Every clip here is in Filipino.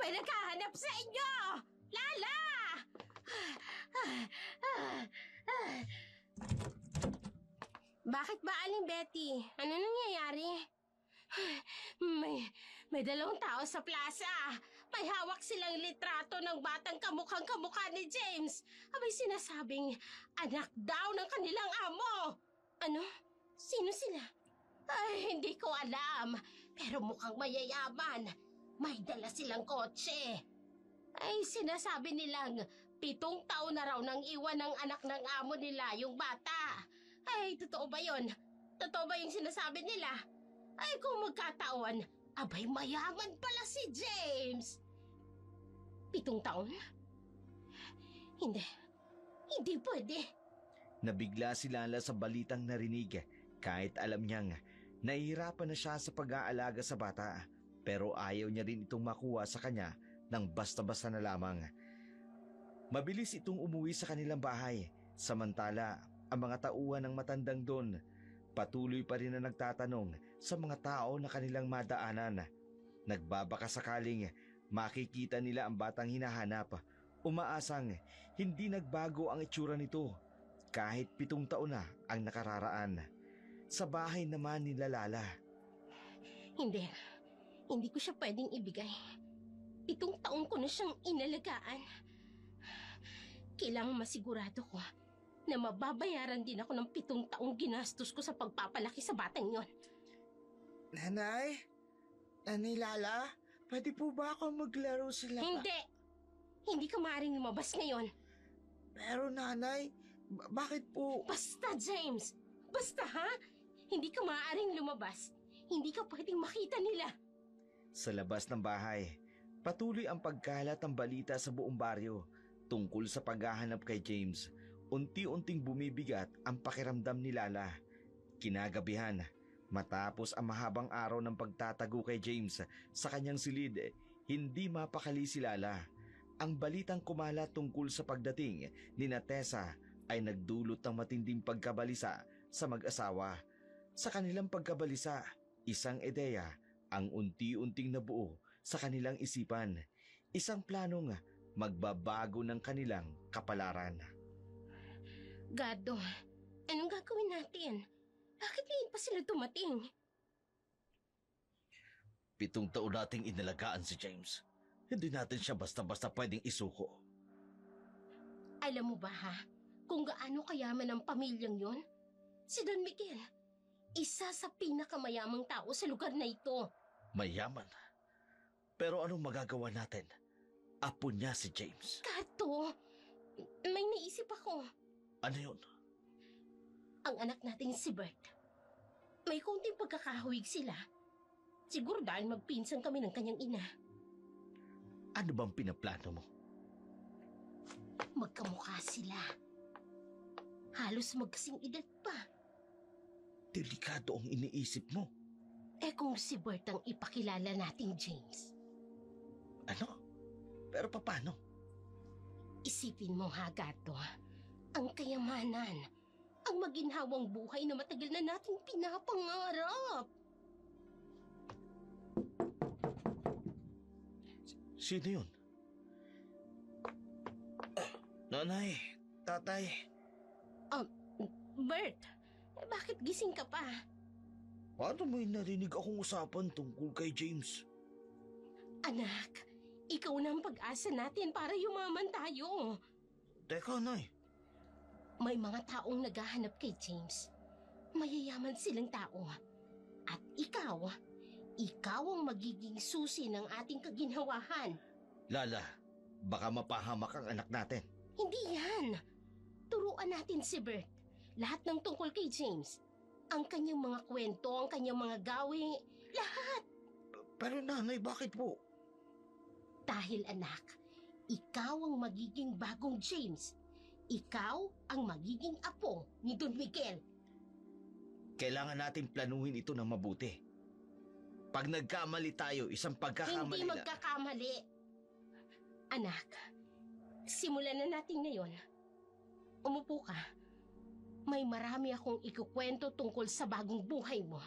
May naghahanap sa inyo! Lala! Bakit ba, Aling Betty? Ano nangyayari? May dalawang tao sa plaza. May hawak silang litrato ng batang kamukhang-kamukha ni James. Abay sinasabing anak daw ng kanilang amo. Ano? Sino sila? Ay, hindi ko alam. Pero mukhang mayayaman. May dala silang kotse. Ay, sinasabi nilang 7 taon na raw nang iwan ng anak ng amo nila yung bata. Ay, totoo ba yun? Totoo ba yung sinasabi nila? Ay, kung magkataon, abay mayaman pala si James. 7 taon? Hindi pwede. Nabigla si Lala sa balitang narinig kahit alam niyang nahihirapan na siya sa pag-aalaga sa bata pero ayaw niya rin itong makuha sa kanya ng basta-basta na lamang. Mabilis itong umuwi sa kanilang bahay samantala ang mga tauhan ng matandang doon patuloy pa rin na nagtatanong sa mga tao na kanilang madaanan. Nagbabaka sakaling makikita nila ang batang hinahanap. Umaasang hindi nagbago ang itsura nito kahit 7 taon na ang nakararaan. Sa bahay naman ni Lala. Hindi ko siya pwedeng ibigay. 7 taon ko na siyang inalagaan. Kailangang masigurado ko na mababayaran din ako ng 7 taong ginastos ko sa pagpapalaki sa batang yon. Nanay? Nanay Lala? Pwede po ba ako maglaro sila? Hindi ka maaaring lumabas ngayon. Pero nanay, bakit po? Basta, James! Basta, ha? Hindi ka maaaring lumabas. Hindi ka pwedeng makita nila. Sa labas ng bahay, patuloy ang pagkalat ng balita sa buong baryo tungkol sa paghahanap kay James. Unti-unting bumibigat ang pakiramdam ni Lala. Kinagabihan, matapos ang mahabang araw ng pagtatago kay James sa kanyang silid, hindi mapakali si Lala. Ang balitang kumalat tungkol sa pagdating ni Tessa ay nagdulot ng matinding pagkabalisa sa mag-asawa. Sa kanilang pagkabalisa, isang ideya ang unti-unting nabuo sa kanilang isipan. Isang planong magbabago ng kanilang kapalaran. Gado, anong gagawin natin? Bakit ngayon pa sila dumating? 7 taon nating inalagaan si James. Hindi natin siya basta-basta pwedeng isuko. Alam mo ba ha, kung gaano kayaman ang pamilyang yon? Si Don Miguel, isa sa pinakamayamang tao sa lugar na ito. Mayaman? Pero anong magagawa natin? Apo niya si James. Gato, may naisip ako. Ano yun? Ang anak nating si Bert. May konting pagkakahawig sila. Siguro dahil magpinsan kami ng kanyang ina. Ano bang pinaplano mo? Magkamukha sila. Halos magkasing edad pa. Delikado ang iniisip mo. Kung si Bert ang ipakilala nating James. Ano? Pero paano? Isipin mo ha, Gato. Ang kayamanan, ang maginhawang buhay na matagal na nating pinapangarap. Sino yun? Nanay, tatay. Bert, bakit gising ka pa? Paano may narinig akong usapan tungkol kay James? Anak, ikaw na ang pag-asa natin para yumaman tayo. Teka, Nay. May mga taong naghahanap kay James. Mayayaman silang tao. At ikaw ang magiging susi ng ating kaginhawahan. Lala, baka mapahamak ang anak natin. Hindi yan. Turuan natin si Bert. Lahat ng tungkol kay James. Ang kanyang mga kwento, ang kanyang mga gawi, lahat. Pero nanay, bakit po? Dahil anak, ikaw ang magiging bagong James. Ikaw ang magiging apo ni Don Miguel. Kailangan natin planuhin ito ng mabuti. Pag nagkamali tayo, isang pagkakamali Hindi magkakamali. Anak, simulan na natin ngayon. Umupo ka. May marami akong ikukwento tungkol sa bagong buhay mo.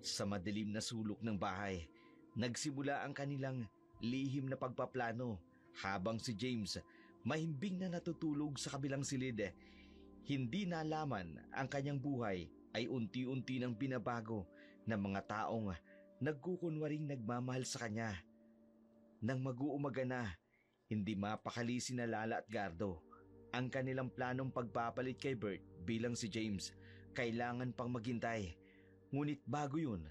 Sa madilim na sulok ng bahay, nagsimula ang kanilang lihim na pagpaplano habang si James mahimbing na natutulog sa kabilang silid. Hindi nalaman ang kanyang buhay ay unti-unti nang binabago ng mga taong nagkukunwaring nagmamahal sa kanya. Nang mag-uumaga na, hindi mapakali sina Lala at Gardo. Ang kanilang planong pagpapalit kay Bert bilang si James, kailangan pang maghintay. Ngunit bago yun,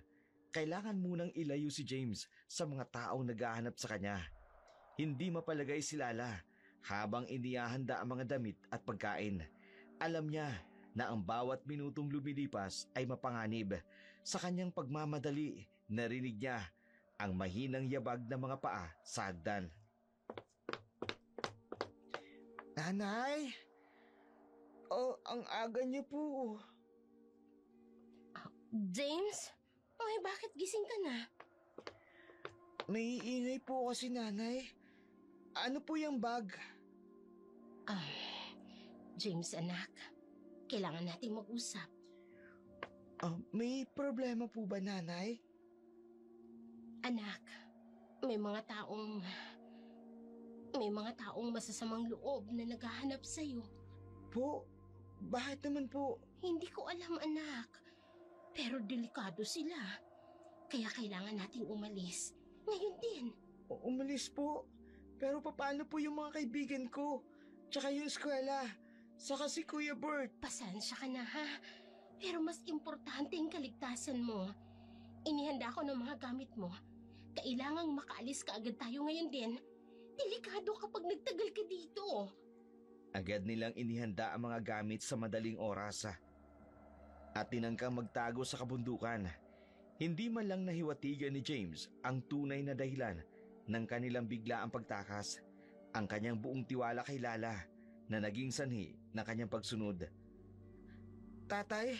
kailangan munang ilayo si James sa mga taong naghahanap sa kanya. Hindi mapalagay si Lala habang inihahanda ang mga damit at pagkain. Alam niya na ang bawat minutong lumilipas ay mapanganib. Sa kanyang pagmamadali, narinig niya ang mahinang yabag ng mga paa sa hagdan. Nanay? Oh, ang aga niyo po. James? Ay, bakit gising ka na? May ingay po kasi, nanay. Ano po yung bag? James anak, kailangan nating mag-usap. May problema po ba, nanay? Anak, may mga taong masasamang loob na naghahanap sa'yo. Po? Bakit naman po? Hindi ko alam anak, pero delikado sila. Kaya kailangan nating umalis. Ngayon din. Umalis po. Pero paano po yung mga kaibigan ko? Tsaka yung eskwela? Saka si Kuya Bert. Pasensya ka na ha, pero mas importante ang kaligtasan mo. Inihanda ko ng mga gamit mo. Kailangang makaalis ka agad tayo ngayon din. Delikado kapag nagtagal ka dito. Agad nilang inihanda ang mga gamit sa madaling oras at tinangkang magtago sa kabundukan. Hindi man lang nahiwatigan ni James ang tunay na dahilan ng kanilang biglaang pagtakas, ang kanyang buong tiwala kay Lala na naging sanhi ng kanyang pagsunod. Tatay,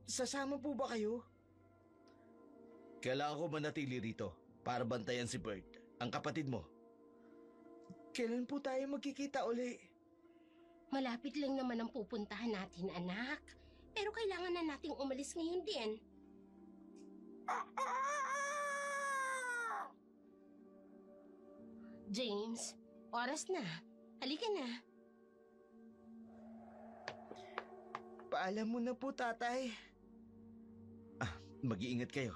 sasama po ba kayo? Kailangan ko manatili rito para bantayan si Bert, ang kapatid mo. Kailan po tayo magkikita uli? Malapit lang naman ang pupuntahan natin anak. Pero kailangan na nating umalis ngayon din. James, oras na. Halika na. Paalam mo na po, tatay. Mag-iingat kayo.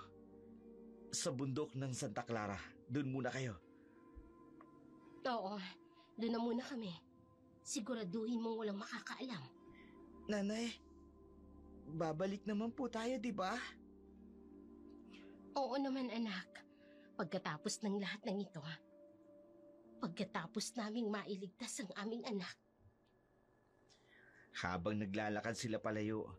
Sa bundok ng Santa Clara, doon muna kayo. Oo, doon na muna kami. Siguraduhin mong walang makakaalam. Nanay, babalik naman po tayo, di ba? Oo naman anak. Pagkatapos ng lahat ng ito, pagkatapos naming mailigtas ang aming anak. Habang naglalakad sila palayo,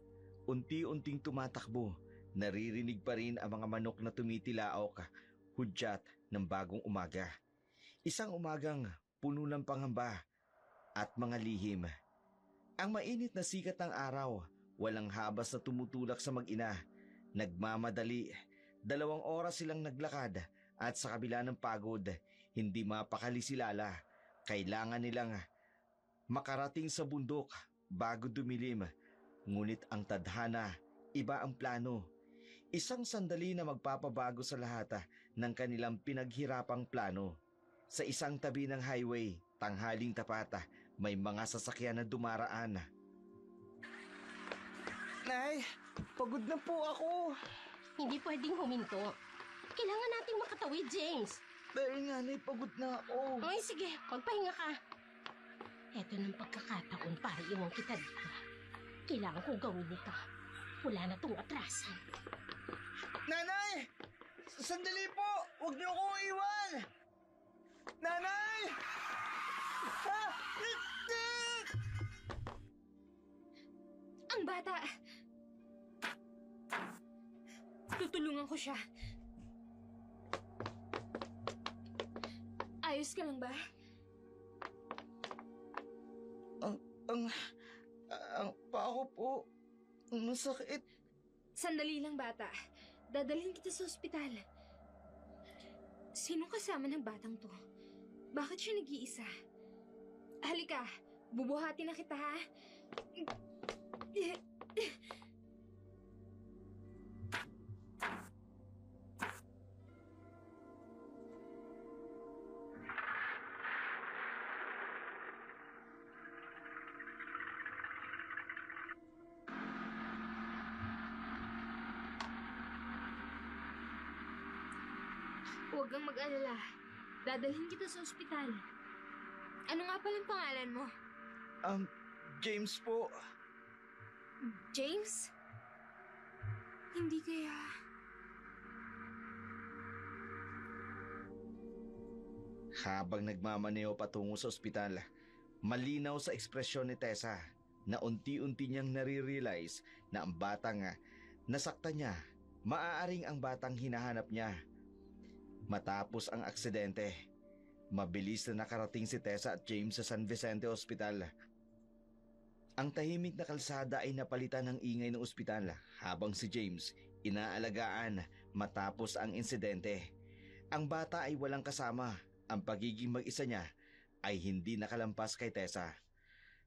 unti-unting tumatakbo, naririnig pa rin ang mga manok na tumitilaok, hudyat ng bagong umaga. Isang umagang puno ng pangamba at mga lihim. Ang mainit na sikat ng araw, walang habas na tumutulak sa mag-ina. Nagmamadali, 2 oras silang naglakad at sa kabila ng pagod, hindi mapakali si Lala. Kailangan nilang makarating sa bundok bago dumilim. Ngunit ang tadhana, iba ang plano. Isang sandali na magpapabago sa lahat ng kanilang pinaghirapang plano. Sa isang tabi ng highway, tanghaling tapat, may mga sasakyan na dumaraan. Nay, pagod na po ako. Hindi pwedeng huminto. Kailangan nating makatawid, James. Dahil nga, Nay, pagod na ako. Ay, sige, magpahinga ka. Eto ng pagkakataon para iwan kita dito. Kailangan kong gawin ito. Wala na tong atrasan. Nanay! Sandali po! Huwag niyo akong iwan! Nanay! Ang bata! Tutulungan ko siya. Ayos ka lang ba? Ang paa ko po, masakit. Sandali lang, bata. Dadalhin kita sa ospital. Sino kasama ng batang to? Bakit siya nag-iisa? Halika, bubuhati na kita, ha? Huwag kang mag-alala. Dadalhin kita sa ospital. Ano nga palang pangalan mo? James po. James? Hindi kaya... Habang nagmamaneho patungo sa ospital, malinaw sa ekspresyon ni Tessa na unti-unti niyang nare-realize na ang batang nasaktan niya, maaaring ang batang hinahanap niya. Matapos ang aksidente, mabilis na nakarating si Tessa at James sa San Vicente Hospital. Ang tahimik na kalsada ay napalitan ng ingay ng ospital habang si James inaalagaan matapos ang insidente. Ang bata ay walang kasama. Ang pagiging mag-isa niya ay hindi nakalampas kay Tessa.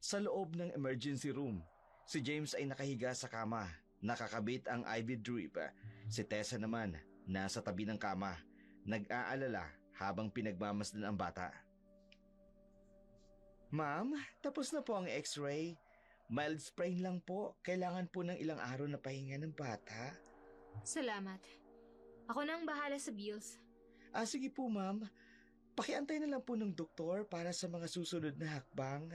Sa loob ng emergency room, si James ay nakahiga sa kama, nakakabit ang IV drip. Si Tessa naman nasa tabi ng kama, nag-aalala habang pinagmamasdan ang bata. Ma'am, tapos na po ang x-ray. Mild sprain lang po. Kailangan po ng ilang araw na pahinga ng bata. Salamat. Ako na ang bahala sa bills. Sige po, ma'am. Pakiantay na lang po ng doktor para sa mga susunod na hakbang.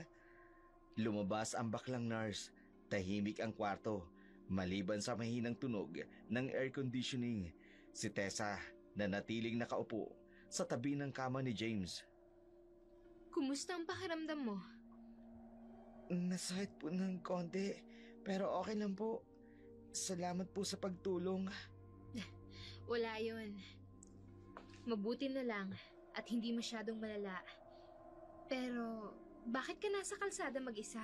Lumabas ang baklang nurse. Tahimik ang kwarto, maliban sa mahinang tunog ng air conditioning. Si Tessa na natiling nakaupo sa tabi ng kama ni James. Kumusta ang pakiramdam mo? Nasakit po ng konti, pero okay lang po. Salamat po sa pagtulong. Wala yun. Mabuti na lang at hindi masyadong malala. Pero, bakit ka nasa kalsada mag-isa?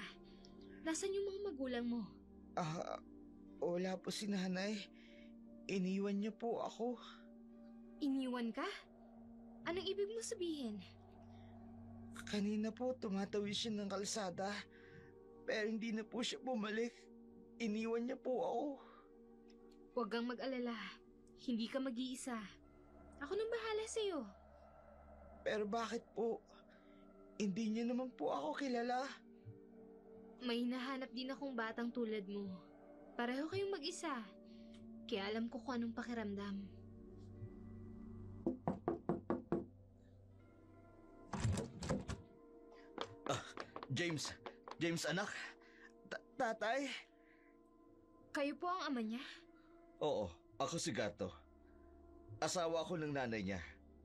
Nasaan yung mga magulang mo? Wala po si nanay. Iniwan niya po ako. Iniwan ka? Anong ibig mo sabihin? Kanina po tumatawid siya ng kalsada, pero hindi na po siya bumalik. Iniwan niya po ako. Huwag kang mag-alala. Hindi ka mag-iisa. Ako nang bahala sa'yo. Pero bakit po? Hindi niya naman po ako kilala. May hinahanap din akong batang tulad mo. Pareho kayong mag-isa. Kaya alam ko kung anong pakiramdam. James anak? Tatay? Kayo po ang ama niya? Oo, ako si Gato. Asawa ko ng nanay niya.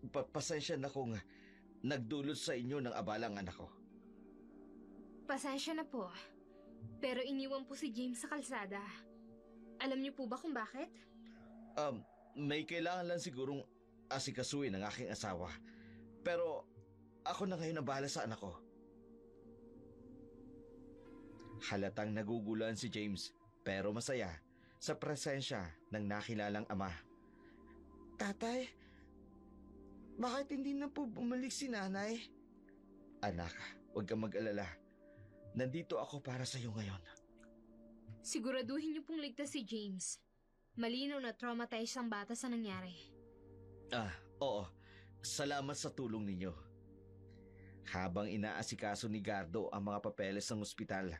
Pasensya na kung nagdulot sa inyo ng abalang anak ko. Pasensya na po. Pero iniwan po si James sa kalsada. Alam niyo po ba kung bakit? May kailangan lang sigurong asikasuhin ng aking asawa. Pero ako na ngayon ang bahala sa anak ko. Halatang nagugulan si James pero masaya sa presensya ng nakilalang ama. Tatay, bakit hindi na po bumalik si nanay? Anak, huwag kang mag-alala. Nandito ako para sa iyo ngayon. Siguraduhin niyo pong ligtas si James. Malinaw na traumatized ang bata sa nangyari. Oo. Salamat sa tulong ninyo. Habang inaasikaso ni Gardo ang mga papeles ng ospital,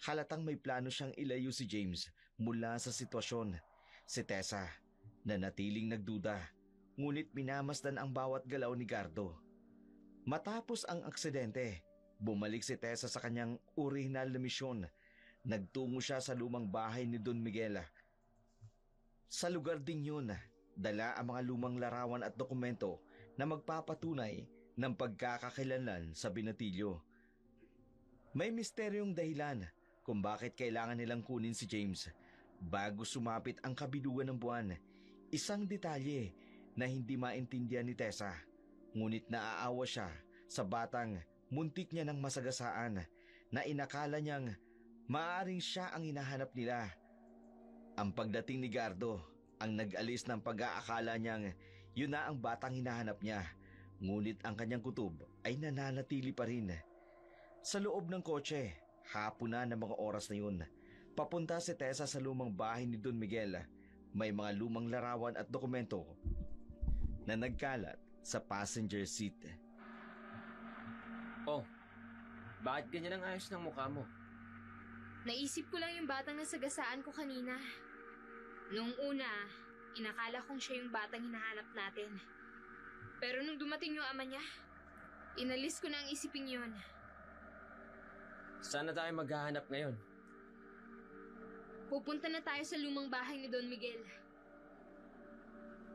halatang may plano siyang ilayo si James mula sa sitwasyon. Si Tessa, na natiling nagduda, ngunit minamasdan ang bawat galaw ni Gardo. Matapos ang aksidente, bumalik si Tessa sa kanyang orihinal na misyon. Nagtungo siya sa lumang bahay ni Don Miguel. Sa lugar ding yun, dala ang mga lumang larawan at dokumento na magpapatunay ng pagkakakilanlan sa binatilyo. May misteryong dahilan kung bakit kailangan nilang kunin si James. Bago sumapit ang kabilugan ng buwan, isang detalye na hindi maintindihan ni Tessa, ngunit naaawa siya sa batang muntik niya ng masagasaan na inakala niyang maaaring siya ang hinahanap nila. Ang pagdating ni Gardo ang nag-alis ng pag-aakala niyang yun na ang batang hinahanap niya, ngunit ang kanyang kutob ay nananatili pa rin. Sa loob ng kotse, hapon na ng mga oras na yun, papunta si Tessa sa lumang bahay ni Don Miguel. May mga lumang larawan at dokumento na nagkalat sa passenger seat. Oh, bakit ganyan ang ayos ng mukha mo? Naisip ko lang yung batang nasagasaan ko kanina. Noong una, inakala kong siya yung batang hinahanap natin. Pero nung dumating yung ama niya, inalis ko na ang isipin yun. Saan na tayo maghahanap ngayon? Pupunta na tayo sa lumang bahay ni Don Miguel.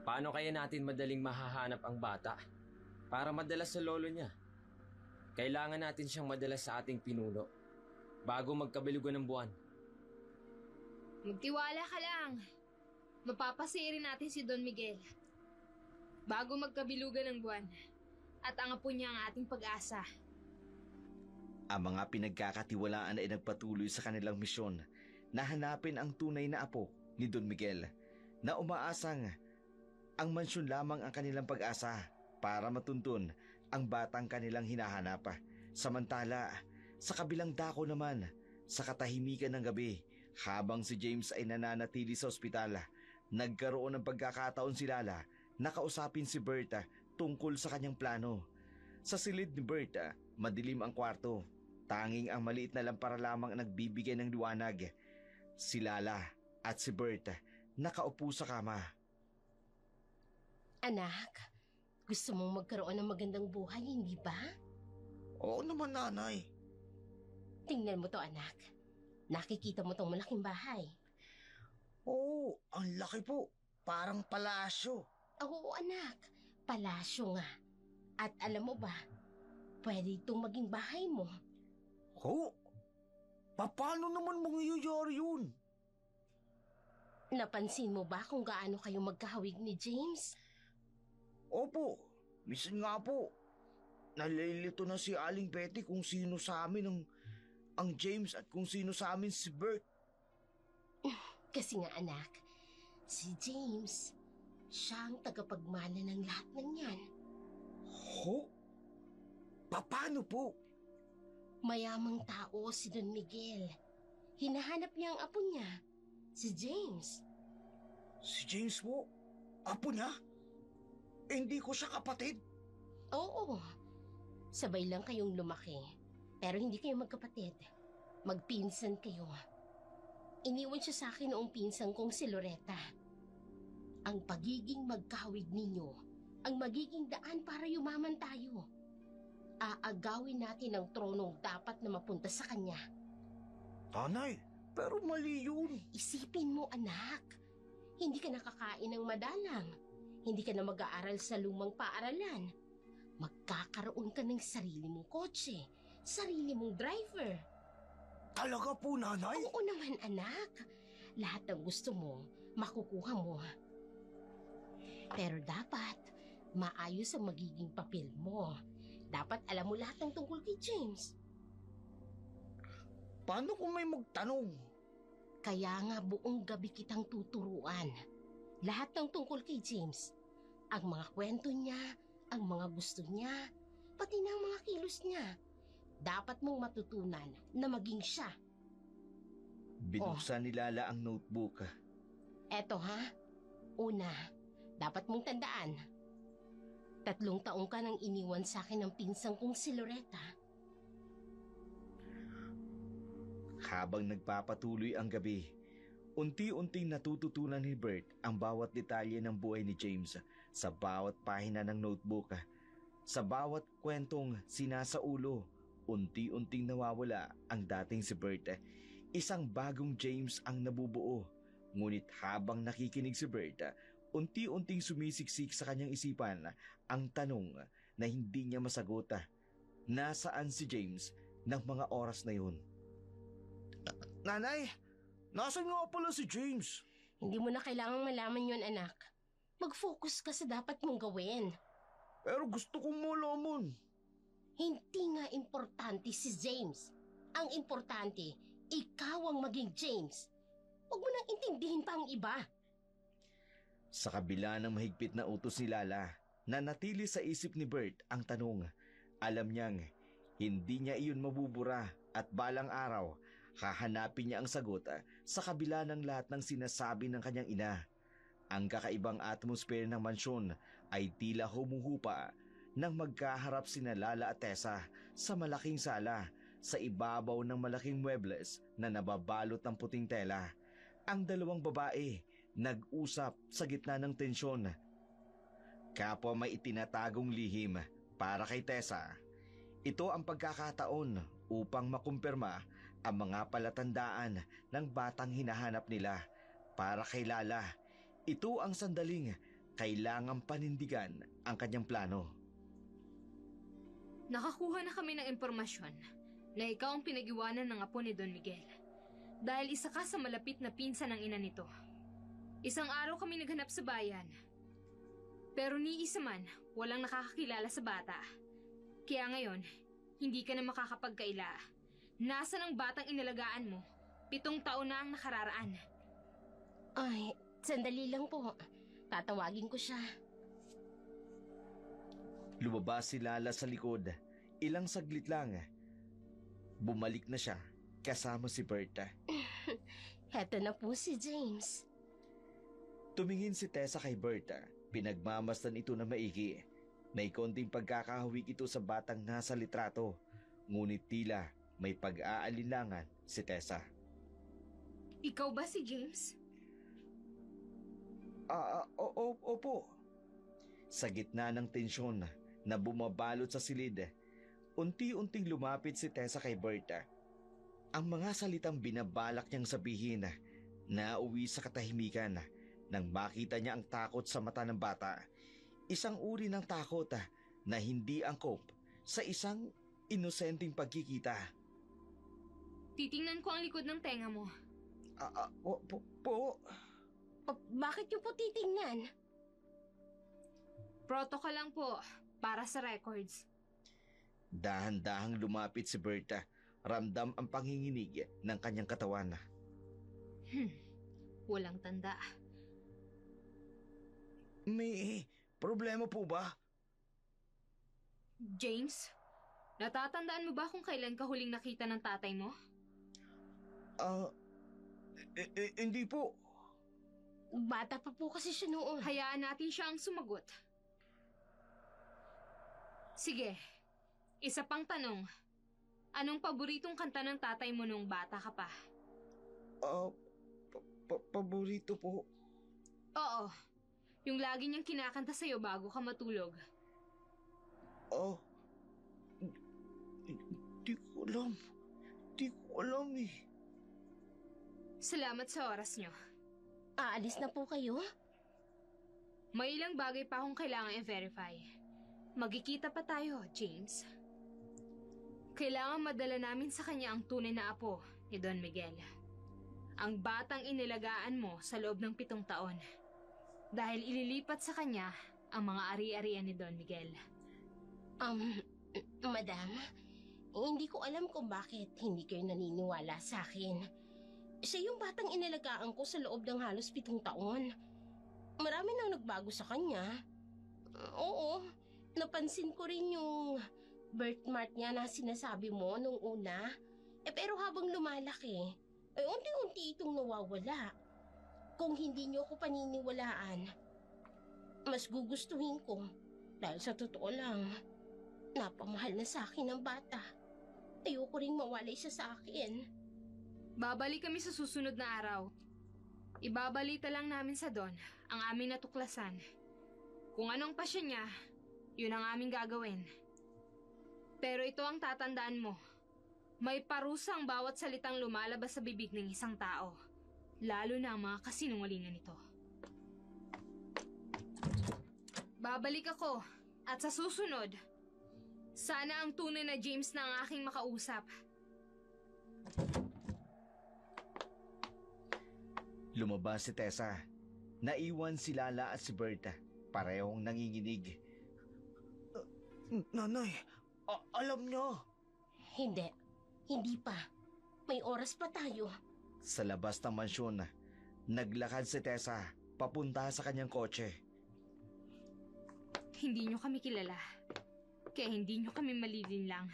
Paano kaya natin madaling mahahanap ang bata? Para madala sa lolo niya. Kailangan natin siyang madala sa ating pinuno bago magkabilugan ng buwan. Magtiwala ka lang. Mapapasirin natin si Don Miguel bago magkabilugan ng buwan. At ang apo niya ang ating pag-asa. Ang mga pinagkakatiwalaan ay nagpatuloy sa kanilang misyon na hanapin ang tunay na apo ni Don Miguel na umaasang ang mansyon lamang ang kanilang pag-asa para matuntun ang batang kanilang hinahanap. Samantala, sa kabilang dako naman, sa katahimikan ng gabi, habang si James ay nananatili sa ospital, nagkaroon ng pagkakataon si Lala na kausapin si Berta tungkol sa kanyang plano. Sa silid ni Berta, madilim ang kwarto. Tanging ang maliit na lampara lamang ang nagbibigay ng liwanag. Si Lala at si Berta nakaupo sa kama. Anak, gusto mong magkaroon ng magandang buhay, hindi ba? Oo naman, nanay. Tingnan mo to, anak. Nakikita mo tong malaking bahay. Oo, ang laki po. Parang palasyo. Oo, anak. Palasyo nga. At alam mo ba, pwede itong maging bahay mo. Oo? Paano naman mangyayari yun? Napansin mo ba kung gaano kayo magkahawig ni James? Opo, minsan nga po. Nalilito na si Aling Betty kung sino sa amin ang James at kung sino sa amin si Bert. Kasi nga anak, si James, siya ang tagapagmana ng lahat ng yan. Ho? Paano po? Mayamang tao si Don Miguel. Hinahanap niya ang apo niya, si James. Si James po? Apo niya? Hindi ko siya kapatid. Oo, sabay lang kayong lumaki, pero hindi kayo magkapatid. Magpinsan kayo. Iniwan siya sa akin noong pinsan kong si Loretta. Ang pagiging magkahawig ninyo, ang magiging daan para yumaman tayo. Aagawin natin ang tronong dapat na mapunta sa kanya. Tanay, pero mali yun. Isipin mo, anak. Hindi ka nakakain ng madalang. Hindi ka na mag-aaral sa lumang paaralan. Magkakaroon ka ng sarili mong kotse, sarili mong driver. Talaga po, nanay? Oo naman, anak. Lahat ng gusto mo, makukuha mo. Pero dapat, maayos ang magiging papel mo. Dapat alam mo lahat ng tungkol kay James. Paano kung may magtanong? Kaya nga buong gabi kitang tuturuan. Lahat ng tungkol kay James. Ang mga kwento niya, ang mga gusto niya, pati na ang mga kilos niya. Dapat mong matutunan na maging siya. Binuksan ni Lala ang notebook. Eto ha, una, dapat mong tandaan. 3 taong ka nang iniwan sa akin ng pinsang kong si Loretta. Habang nagpapatuloy ang gabi, unti-unting natututunan ni Bert ang bawat detalye ng buhay ni James sa bawat pahina ng notebook. Sa bawat kwentong sinasaulo, unti-unting nawawala ang dating si Bert. Isang bagong James ang nabubuo. Ngunit habang nakikinig si Bert, unti-unting sumisiksik sa kanyang isipan ang tanong na hindi niya masagot. Nasaan si James ng mga oras na yun? Nanay, nasan nga pala si James? Hindi mo na kailangang malaman yun, anak. Mag-focus ka sa dapat mong gawin. Pero gusto kong malaman. Hindi nga importante si James. Ang importante, ikaw ang maging James. Huwag mo nang intindihin pa ang iba. Sa kabila ng mahigpit na utos ni Lala, nanatili sa isip ni Bert ang tanong. Alam niyang hindi niya iyon mabubura at balang araw, hahanapin niya ang sagot sa kabila ng lahat ng sinasabi ng kanyang ina. Ang kakaibang atmosphere ng mansyon ay tila humuhupa nang magkaharap sina Lala at Tessa sa malaking sala sa ibabaw ng malaking muebles na nababalot ng puting tela. Ang dalawang babae nag-usap sa gitna ng tensyon. kapwa may itinatagong lihim para kay Tessa. Ito ang pagkakataon upang makumpirma ang mga palatandaan ng batang hinahanap nila para kay Lala. Ito ang sandaling kailangang panindigan ang kanyang plano. Nakakuha na kami ng impormasyon na ikaw ang pinag-iwanan ng apo ni Don Miguel. Dahil isa ka sa malapit na pinsan ng ina nito. Isang araw kami naghanap sa bayan. Pero ni isa man, walang nakakakilala sa bata. Kaya ngayon, hindi ka na makakapagkaila. Nasaan ang batang inalagaan mo? 7 taon na ang nakararaan. Ay, sandali lang po. Tatawagin ko siya. Lumabas si Lala sa likod. Ilang saglit lang. Bumalik na siya kasama si Berta. Heto na po si James. Tumingin si Tessa kay Berta. Pinagmamasdan ito na maigi. May konting pagkakahawig ito sa batang nasa litrato. Ngunit tila may pag-aalinlangan si Tessa. Ikaw ba si James? Opo. Sa gitna ng tensyon na bumabalot sa silid, unti-unting lumapit si Tessa kay Berta. Ang mga salitang binabalak niyang sabihin na uwi sa katahimikan nang makita niya ang takot sa mata ng bata. Isang uri ng takot na hindi angkop sa isang inosenteng pagkikita. Titingnan ko ang likod ng tenga mo. Po. Bakit niyo po titingnan? Protocol lang po, para sa records. Dahan-dahang lumapit si Berta. Ramdam ang panginginig ng kanyang katawan. Walang tanda. May problema po ba? James, natatandaan mo ba kung kailan ka huling nakita ng tatay mo? Hindi po. Bata pa po kasi siya noon. Hayaan natin siya ang sumagot. Sige, isa pang tanong. Anong paboritong kanta ng tatay mo nung bata ka pa? Paborito po. Oo, yung lagi niyang kinakanta sa'yo bago ka matulog. Di ko alam. Di ko alam eh. Salamat sa oras niyo. Aalis na po kayo? May ilang bagay pa akong kailangan i-verify. Magkikita pa tayo, James. Kailangan madala namin sa kanya ang tunay na apo ni Don Miguel. Ang batang inilagaan mo sa loob ng 7 taon. Dahil ililipat sa kanya ang mga ari-arian ni Don Miguel. Madam, hindi ko alam kung bakit hindi kayo naniniwala sa akin. Siya yung batang inilagaan ko sa loob ng halos 7 taon. Marami nang nagbago sa kanya. Oo, napansin ko rin yung birthmark niya na sinasabi mo nung una. Pero habang lumalaki, unti-unti itong nawawala. Kung hindi niyo ako paniniwalaan, mas gugustuhin ko. Dahil sa totoo lang, napamahal na sa akin ang bata. Ayoko ring mawalay siya sa akin. Babalik kami sa susunod na araw. Ibabalita lang namin sa Don ang aming natuklasan. Kung anong pasya niya, yun ang aming gagawin. Pero ito ang tatandaan mo. May parusang bawat salitang lumalabas sa bibig ng isang tao. Lalo na ang mga kasinungalingan nito. Babalik ako at sa susunod, sana ang tunay na James na ang aking makausap. Lumabas si Tessa. Naiwan si Lala at si Berta. Parehong nanginginig. Nanay, alam niyo. Hindi pa. May oras pa tayo. Sa labas ng mansyon, naglakad si Tessa papunta sa kanyang kotse. Hindi nyo kami kilala. Kaya hindi nyo kami malilinlang.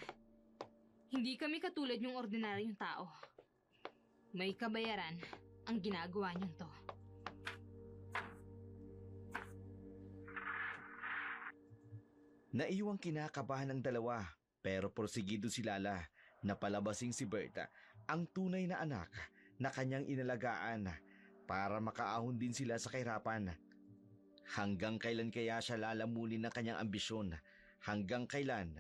Hindi kami katulad yung ordinaryong tao. May kabayaran ang ginagawa nyo to. Naiwang kinakabahan ng dalawa, pero porsigido si Lala na palabasing si Berta, ang tunay na anak na kanyang inalagaan para makaahon din sila sa kahirapan. Hanggang kailan kaya siya lalamunin ng kanyang ambisyon? Hanggang kailan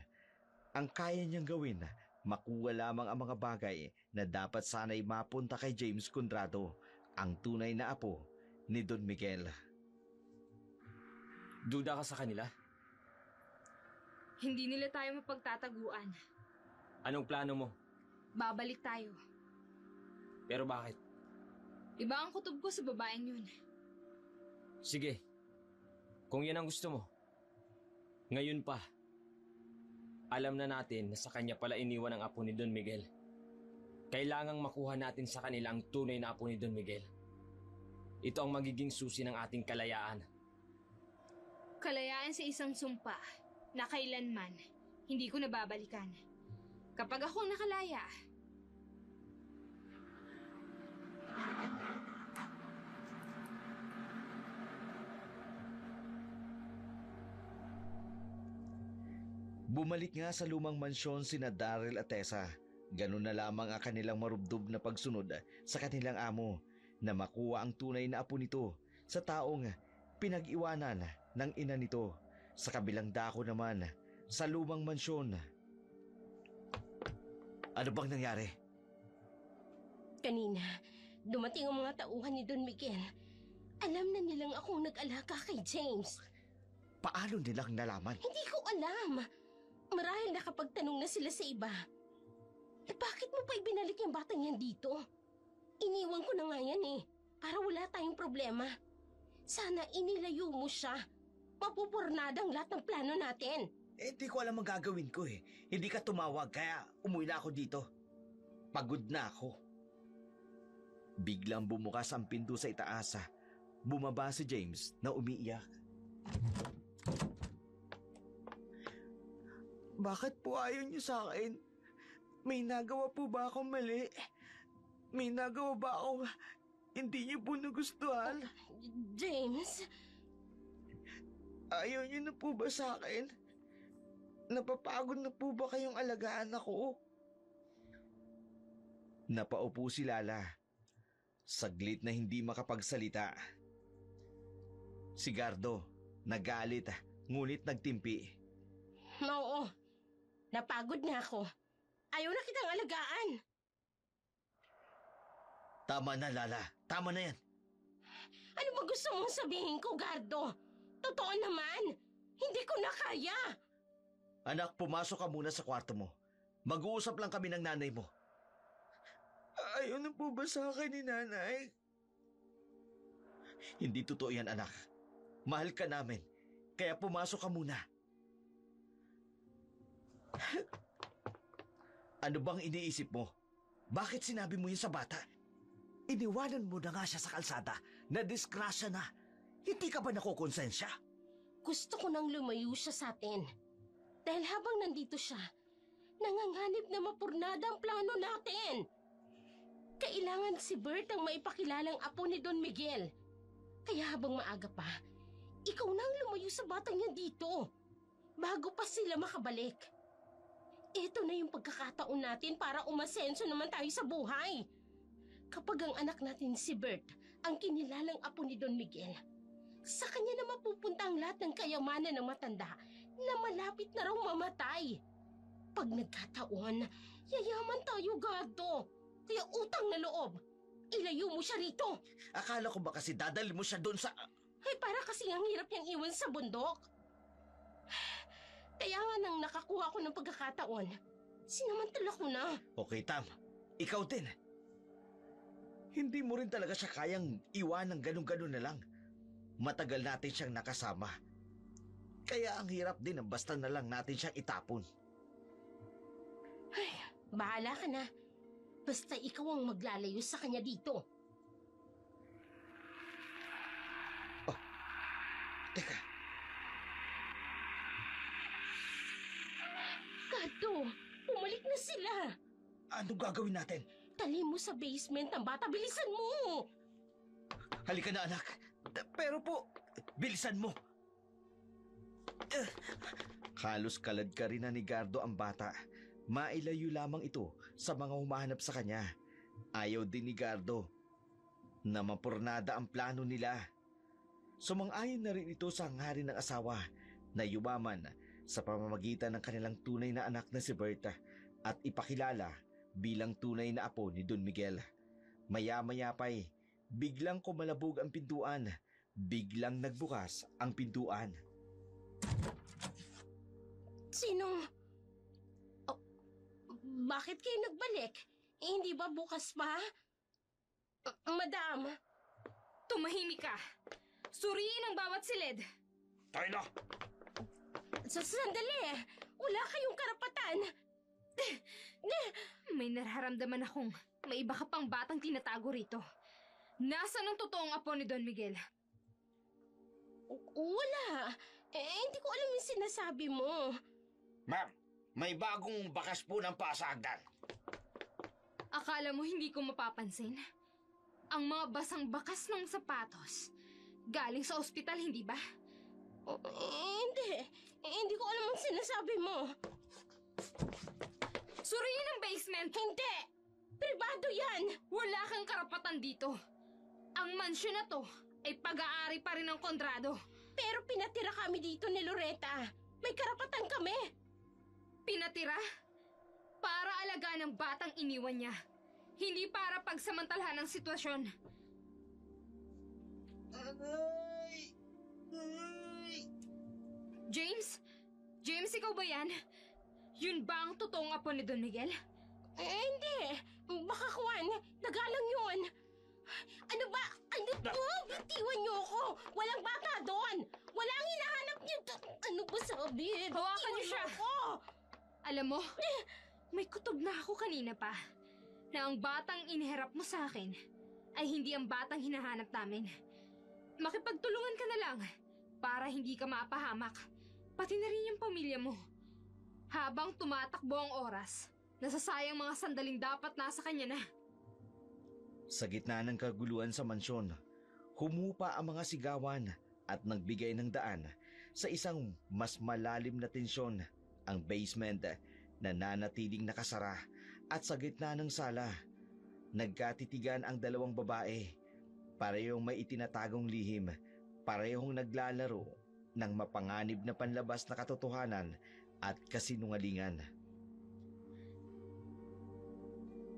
ang kaya niyang gawin makuha lamang ang mga bagay na dapat sana'y mapunta kay James Condrado, ang tunay na apo ni Don Miguel? Duda ka sa kanila? Hindi nila tayo mapagtataguan. Anong plano mo? Babalik tayo. Pero bakit? Iba ang kutob ko sa babaeng yun. Sige. Kung yan ang gusto mo. Ngayon pa. Alam na natin na sa kanya pala iniwan ang apo ni Don Miguel. Kailangang makuha natin sa kanila ang tunay na apo ni Don Miguel. Ito ang magiging susi ng ating kalayaan. Kalayaan sa isang sumpa na kailanman hindi ko nababalikan. Kapag ako ang nakalaya, Bumalik nga sa lumang mansyon sina Daryl at Tessa. Ganun na lamang ang kanilang marubdob na pagsunod sa kanilang amo na makuha ang tunay na apo nito sa taong pinag-iwanan ng ina nito. Sa kabilang dako naman, sa lumang mansyon. Ano bang nangyari? Kanina, dumating ang mga tauhan ni Don Miguel. Alam na nilang akong nag-alaga kay James. Paano nilang nalaman? Hindi ko alam. Marahil nakapagtanong na sila sa iba. Bakit mo pa ibinalik yung batang yan dito? Iniwan ko na nga yan para wala tayong problema. Sana inilayo mo siya. Mapupurnada ang lahat ng plano natin. Hindi ko alam ang gagawin ko eh. Hindi ka tumawag kaya umuwi na ako dito. Pagod na ako. Biglang bumukas ang pinto sa itaas. Bumaba si James na umiiyak. Bakit po ayaw niyo sa akin? May nagawa po ba akong mali? May nagawa ba akong hindi niyo po nagustuhan? James, Ayaw niyo na po ba sa akin? Napapagod na po ba kayong alagaan ako? Napaupo si Lala. Saglit na hindi makapagsalita. Si Gardo, nagalit, ngunit nagtimpi. oo. Napagod na ako. Ayaw na kitang alagaan. Tama na, Lala. Tama na yan. Ano ba gusto mong sabihin ko, Gardo? Totoo naman. Hindi ko na kaya. Anak, pumasok ka muna sa kwarto mo. Mag-uusap lang kami ng nanay mo. Ayaw na po ba sa akin ni nanay? Hindi totoo yan, anak. Mahal ka namin. Kaya pumasok ka muna. Ano bang iniisip mo? Bakit sinabi mo yun sa bata? Iniwanan mo na nga siya sa kalsada. Na-disgrasya na. Hindi ka ba nakukonsensya? Gusto ko nang lumayo siya sa atin. Dahil habang nandito siya, nanganganib na mapurnada ang plano natin. Kailangan si Bert ang maipakilalang apo ni Don Miguel. Kaya habang maaga pa, ikaw na ang lumayo sa batang yan dito. Bago pa sila makabalik. Ito na yung pagkakataon natin para umasenso naman tayo sa buhay. Kapag ang anak natin si Bert ang kinilalang apo ni Don Miguel, sa kanya na mapupunta ang lahat ng kayamanan ng matanda na malapit na raw mamatay. Pag nagkataon, yayaman tayo, Gardo. Kaya utang na loob. Ilayo mo siya rito. Akala ko ba kasi dadali mo siya doon sa... Ay, para kasi ang hirap niyang iwan sa bundok. Kaya nga nang nakakuha ko ng pagkakataon, sinamantala ko na. Okay, Tam. Ikaw din. Hindi mo rin talaga siya kayang iwan ng ganun-ganun na lang. Matagal natin siyang nakasama. Kaya ang hirap din ang basta na lang natin siyang itapon. Ay, bahala ka na. Basta ikaw ang maglalayo sa kanya dito. Teka, Gardo, bumalik na sila. anong gagawin natin? Dali mo sa basement ang bata. Bilisan mo! Halika na, anak. Pero po, bilisan mo. Halos kalad ka rin na ni Gardo ang bata. Mailayo lamang ito sa mga humahanap sa kanya. Ayaw din ni Gardo na mapurnada ang plano nila. Sumang-ayon na rin ito sa hangarin ng asawa na yumaman sa pamamagitan ng kanilang tunay na anak na si Berta at ipakilala bilang tunay na apo ni Don Miguel. Maya-maya pa'y biglang kumalabog ang pintuan. Biglang nagbukas ang pintuan. Sinong... Oh, bakit kayo nagbalik? Hindi ba bukas pa? Madam, Tumahimik ka! Suriin ang bawat silid! Tayo na! sandali! Wala kayong karapatan! May nararamdaman akong may iba ka pang batang tinatago rito. Nasaan ang totoong apo ni Don Miguel? Wala! Hindi ko alam yung sinasabi mo. Ma'am, may bagong bakas po ng pasagdan. Akala mo hindi ko mapapansin? Ang mga basang bakas ng sapatos. Galing sa ospital, hindi ba? Hindi. Hindi ko alam ang sinasabi mo. Suriin ang basement! Hindi! Pribado yan! Wala kang karapatan dito. Ang mansyon na to ay pag-aari pa rin ng kontrado. Pero pinatira kami dito ni Loretta. May karapatan kami. Pinatira? Para alagaan ang batang iniwan niya. Hindi para pagsamantalahan ang sitwasyon. James? James, ikaw ba yan? Yun ba ang totoong apo ni Don Miguel? Hindi. Baka Juan, nagalang yun. Ano ba? Ano to? Bitiwan niyo ako. Walang bata doon. Walang hinahanap niyo. Ano ba sabi? Hawakan niyo siya. Ako. Alam mo, may kutob na ako kanina pa na ang batang iniharap mo sa akin ay hindi ang batang hinahanap namin. Makipagtulungan ka na lang para hindi ka mapahamak. Pati na rin yung pamilya mo. Habang tumatakbo ang oras, nasasayang mga sandaling dapat nasa kanya na. Sa gitna ng kaguluhan sa mansyon, humupa ang mga sigawan at nagbigay ng daan sa isang mas malalim na tensyon. Ang basement na nanatiling nakasara at sa gitna ng sala, nagkatitigan ang dalawang babae. Parehong may itinatagong lihim, parehong naglalaro ng mapanganib na panlabas na katotohanan at kasinungalingan.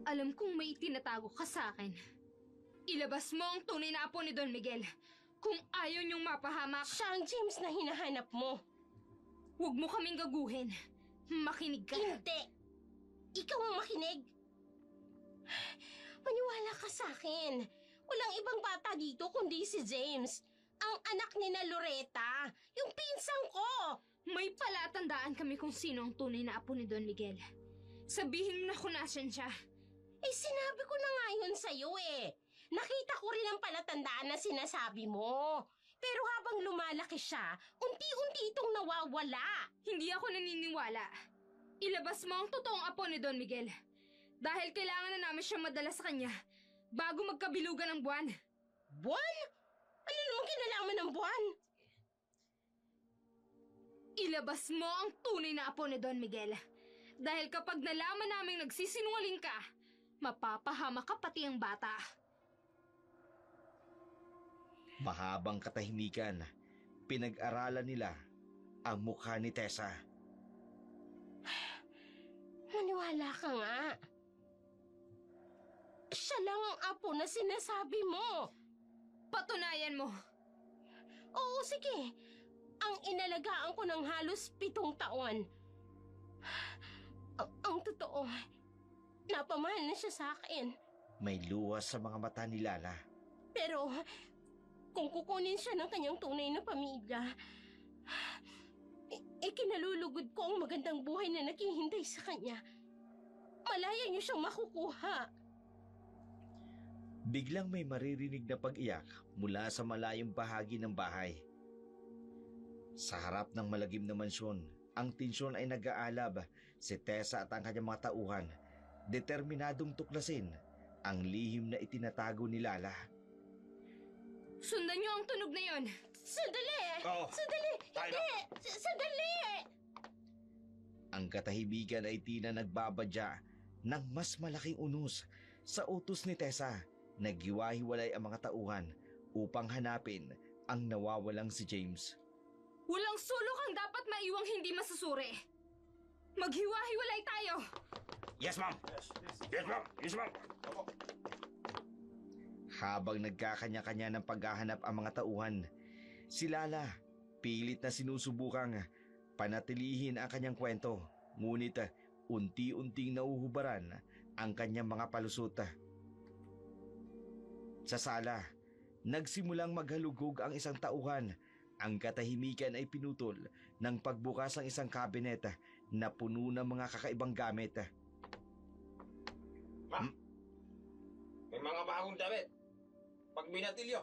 Alam kong may itinatago ka sa akin. Ilabas mo ang tunay na apo ni Don Miguel kung ayaw niyong mapahamak. Siya ang James na hinahanap mo. Huwag mo kaming gaguhin. Makinig ka. Hindi. Ikaw ang makinig. Maniwala ka sa akin. Walang ibang bata dito kundi si James. Ang anak ni na Loretta. Yung pinsang ko. May palatandaan kami kung sino ang tunay na apo ni Don Miguel. Sabihin mo na kung nasan siya. Sinabi ko na nga yun sa'yo eh. Nakita ko rin ang palatandaan na sinasabi mo. Pero habang lumalaki siya, unti-unti itong nawawala. Hindi ako naniniwala. Ilabas mo ang totoong apo ni Don Miguel. Dahil kailangan na namin siya madala sa kanya bago magkabilugan ng buwan. Buwan? Ano naman kinalaman ng buwan? Ilabas mo ang tunay na apo ni Don Miguel. Dahil kapag nalaman naming nagsisinungaling ka, mapapahama ka pati ang bata. Mahabang katahimikan, pinag-aralan nila ang mukha ni Tessa. Maniwala ka nga. Siya lang ang apo na sinasabi mo. Patunayan mo. Oo, sige. Ang inalagaan ko ng halos 7 taon. Ang totoo, napamahal na siya sa akin. May luha sa mga mata ni Lala. Pero, kung kukunin siya ng kanyang tunay na pamilya, kinalulugod ko ang magandang buhay na naghihintay sa kanya. Malaya niyo siyang makukuha. Biglang may maririnig na pag-iyak mula sa malayong bahagi ng bahay. Sa harap ng malagim na mansyon, ang tensyon ay nag-aalab. Si Tessa at ang kanyang mga tauhan, determinadong tuklasin ang lihim na itinatago ni Lala. Sundan niyo ang tunog na yon. Sandali! Oo. Sandali! Tayo Hindi! Sandali! Ang katahimikan ay tila nagbabadya ng mas malaking unos sa utos ni Tessa. Naghiwa-hiwalay ang mga tauhan upang hanapin ang nawawalang si James. Walang sulok ang dapat maiwang hindi masusuri. Maghiwa-hiwalay tayo. Yes, ma'am. Yes, ma'am. Yes, ma'am. Habang nagkakanya-kanya ng paghahanap ang mga tauhan, si Lala pilit na sinusubukang panatilihin ang kanyang kwento, ngunit unti-unting nauhubaran ang kanyang mga palusot. Sa sala, nagsimulang maghalugog ang isang tauhan. Ang katahimikan ay pinutol ng pagbukas ng isang kabinet na puno ng mga kakaibang gamit. Ma'am, may mga bagong damit. Pag binatilyo.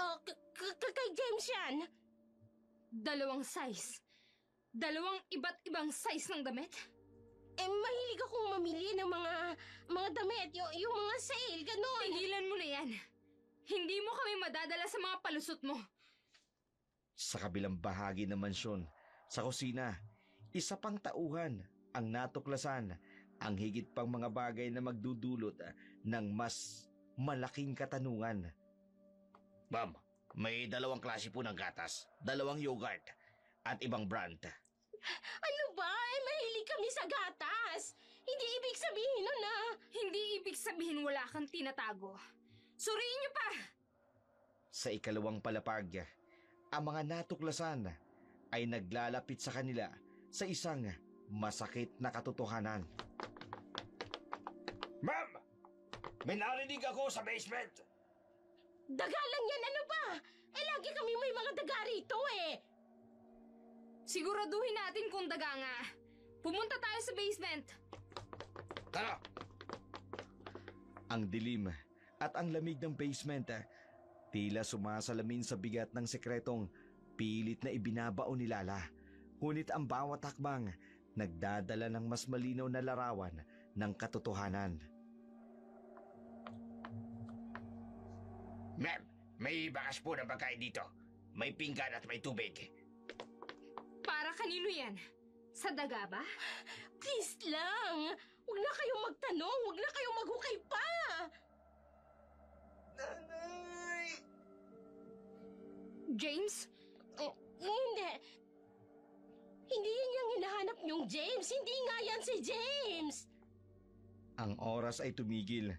Oh, kay James yan. 2 size. 2 iba't ibang size ng damit. Mahilig akong mamili ng mga damit, yung mga sale, ganun. Tigilan mo na yan. Hindi mo kami madadala sa mga palusot mo. Sa kabilang bahagi ng mansyon, sa kusina, isa pang tauhan ang natuklasan ang higit pang mga bagay na magdudulot ng mas malaking katanungan. Ma'am, may 2 klase po ng gatas, 2 yogurt, at ibang brand. Ano ba? Mahilig kami sa gatas. Hindi ibig sabihin nun na... Hindi ibig sabihin wala kang tinatago. Suriin niyo pa! Sa ikalawang palapag, ang mga natuklasan ay naglalapit sa kanila sa isang masakit na katotohanan. Ma'am! May narinig ako sa basement! Daga lang yan, ano ba? Lagi kami may mga daga rito eh. Siguraduhin natin kung daga nga. Pumunta tayo sa basement. Tara! Ang dilim at ang lamig ng basement tila sumasalamin sa bigat ng sekretong pilit na ibinabao ni Lala. Ngunit ang bawat hakbang nagdadala ng mas malinaw na larawan ng katotohanan. Ma'am, may bakas po ng pagkain dito. May pinggan at may tubig. Para kanino yan? Sa daga ba? Please lang. Huwag na kayong magtanong. Huwag na kayong maghukay pa. Nanay! James? Hindi. Hindi yan yung hinahanap niyong James. Hindi nga yan si James. Ang oras ay tumigil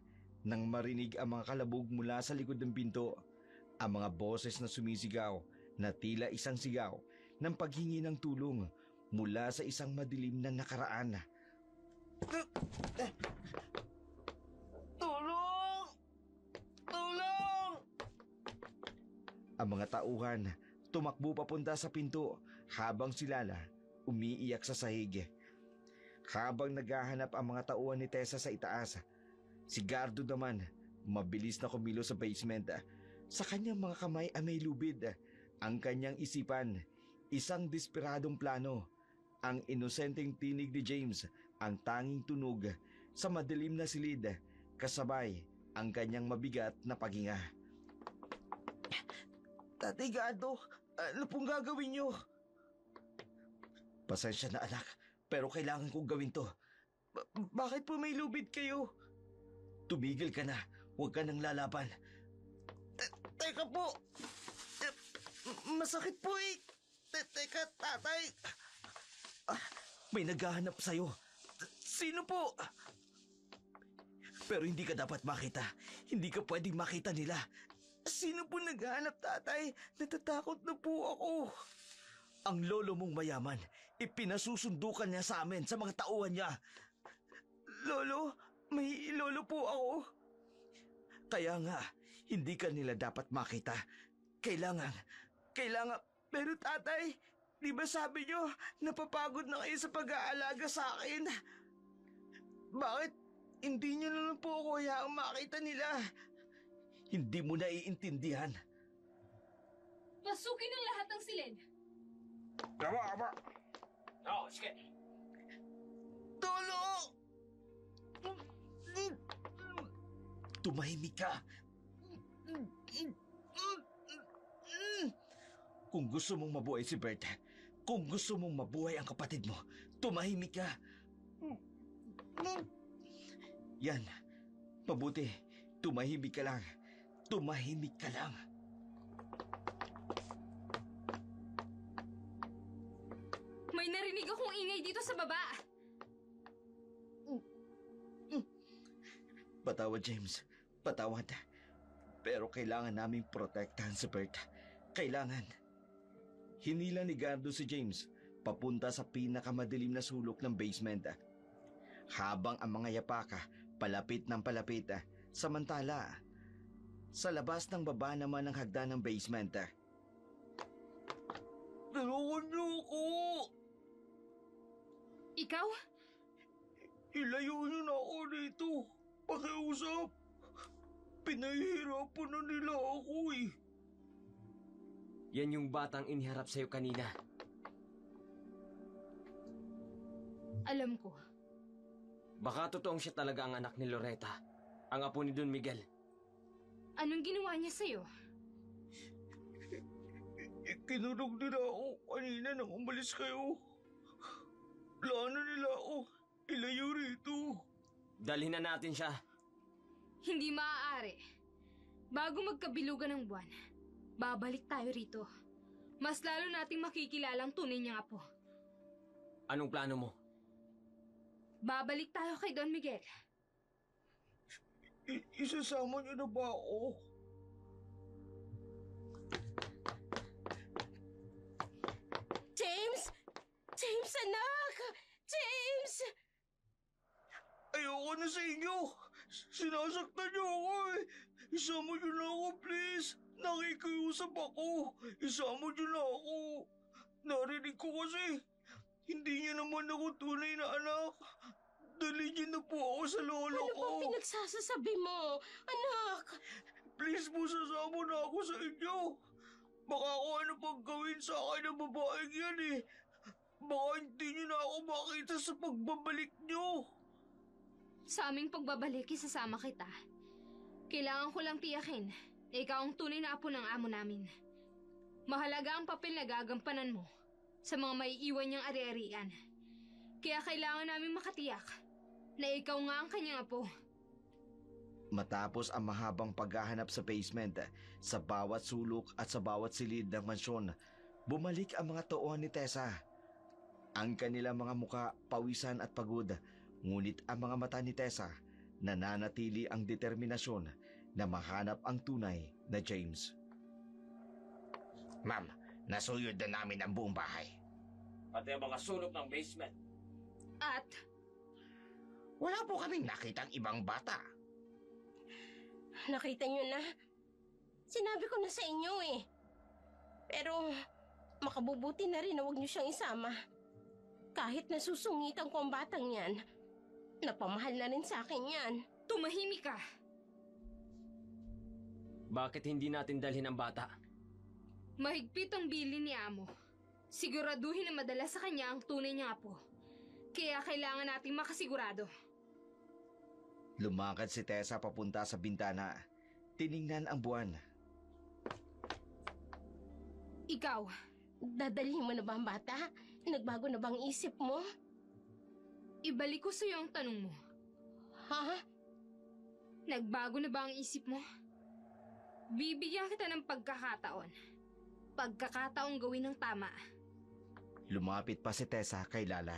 nang marinig ang mga kalabog mula sa likod ng pinto. Ang mga boses na sumisigaw na tila isang sigaw ng paghingi ng tulong mula sa isang madilim na nakaraan. Tulong! Tulong! Ang mga tauhan tumakbo papunta sa pinto habang si Lala umiiyak sa sahig. Habang naghahanap ang mga tauhan ni Tessa sa itaas, si Gardo naman mabilis na kumilo sa basement. Sa kanyang mga kamay ay may lubid. Ang kanyang isipan, isang desperadong plano. Ang inosenteng tinig ni James, ang tanging tunog sa madilim na silid, kasabay ang kanyang mabigat na paghinga. Tatay Gardo, ano pong gagawin niyo? Pasensya na anak, pero kailangan kong gawin to. Bakit po may lubid kayo? Tumigil ka na, huwag ka nang lalaban. Teka po! Masakit po eh! Teka, tatay! May naghahanap sa'yo, Sino po? pero hindi ka dapat makita. Hindi ka pwedeng makita nila. Sino po naghahanap, tatay? Natatakot na po ako. Ang lolo mong mayaman, ipinasusundukan niya sa amin, sa mga tauhan niya. Lolo? May lolo po ako. Kaya nga, hindi ka nila dapat makita. Kailangan, Pero tatay, di ba sabi niyo, napapagod na kayo sa pag-aalaga sa akin? Bakit hindi niyo na lang po ako hayaang makita nila? hindi mo naiintindihan. Pasukin ang lahat ng silid. Ama! Oo, sige. Tulong! Tumahimik ka. Kung gusto mong mabuhay si Bert, kung gusto mong mabuhay ang kapatid mo, tumahimik ka. Yan. Mabuti. Tumahimik ka lang. Tumahimik ka lang. May narinig akong ingay dito sa baba. Patawad, James. Patawad. Pero kailangan naming protektahan si Bert. Kailangan. Hinila ni Gardo si James papunta sa pinakamadilim na sulok ng basement. Habang ang mga yapaka palapit ng palapit. Samantala, sa labas ng baba naman ng hagdan ng basement. Tulungan niyo ako! Ikaw? Ilayo niyo na ako dito. Pakiusap. Pinahihirapan na nila ako eh. Yan yung batang iniharap sa'yo kanina. Alam ko. Baka totoong siya talaga ang anak ni Loretta, ang apo ni Don Miguel. Anong ginawa niya sa'yo? Kinurog nila ako kanina nang umalis kayo. Plano nila ako ilayo rito. Dalhin na natin siya. Hindi maaari. Bago magkabilugan ng buwan, babalik tayo rito. Mas lalo nating makikilala ang tunay niyang apo. Anong plano mo? Babalik tayo kay Don Miguel. Isasama niyo na ba ako? James! James, anak! James! Ayoko na sa inyo. Sinasaktan niyo ako eh. Isama niyo na ako, please. Nakikiusap ako. Isama niyo na ako. Narinig ko kasi. Hindi niyo naman ako tunay na anak. Dali niyo na po ako sa lolo Ano ko. ba pinagsasasabi mo? Anak! Please po, sasama na ako sa inyo. Baka kung ano pang gawin sa akin ng babaeng yan eh. Baka hindi niyo na ako makita sa pagbabalik niyo. Sa aming pagbabalik, isasama kita. Kailangan ko lang tiyakin na ikaw ang tunay na apo ng amo namin. Mahalaga ang papel na gagampanan mo sa mga maiiwan niyang ari-arian. Kaya kailangan namin makatiyak na ikaw nga ang kanyang apo. Matapos ang mahabang paghahanap sa basement, sa bawat sulok at sa bawat silid ng mansyon, bumalik ang mga tauhan ni Tessa. Ang kanilang mga muka pawisan at pagod, ngunit ang mga mata ni Tessa nananatili ang determinasyon na mahanap ang tunay na James. Ma'am, nasuyod na namin ang buong bahay. Pati ang mga sulok ng basement. At Wala po kaming nakitang ibang bata. Nakita niyo na? Sinabi ko na sa inyo eh. Pero makabubuti na rin na huwag niyo siyang isama. Kahit nasusungitan ko ang batang yan, napamahal na rin sa akin yan. tumahimik ka. Bakit hindi natin dalhin ang bata? Mahigpit ang bilin ni amo. Siguraduhin na madala sa kanya ang tunay niyang apo. Kaya kailangan nating makasigurado. Lumakad si Tessa papunta sa bintana. Tiningnan ang buwan. Ikaw, Dadalhin mo na ba ang bata? Nagbago na bang isip mo? ibalik ko sa iyo ang tanong mo. Ha? Nagbago na ba ang isip mo? Bibigyan kita ng pagkakataon. Pagkakataong gawin ng tama. Lumapit pa si Tessa kay Lala.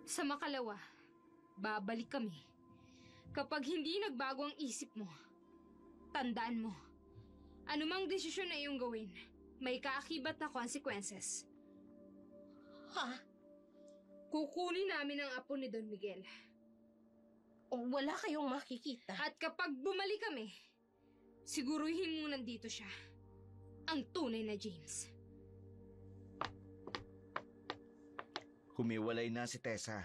Sa makalawa, babalik kami. Kapag hindi nagbago ang isip mo, tandaan mo, anumang desisyon na iyong gawin, may kaakibat na consequences. Ha? Kukunin namin ang apo ni Don Miguel. Wala kayong makikita. At kapag bumalik kami, siguruhin mo nandito siya. Ang tunay na James. Humiwalay na si Tessa.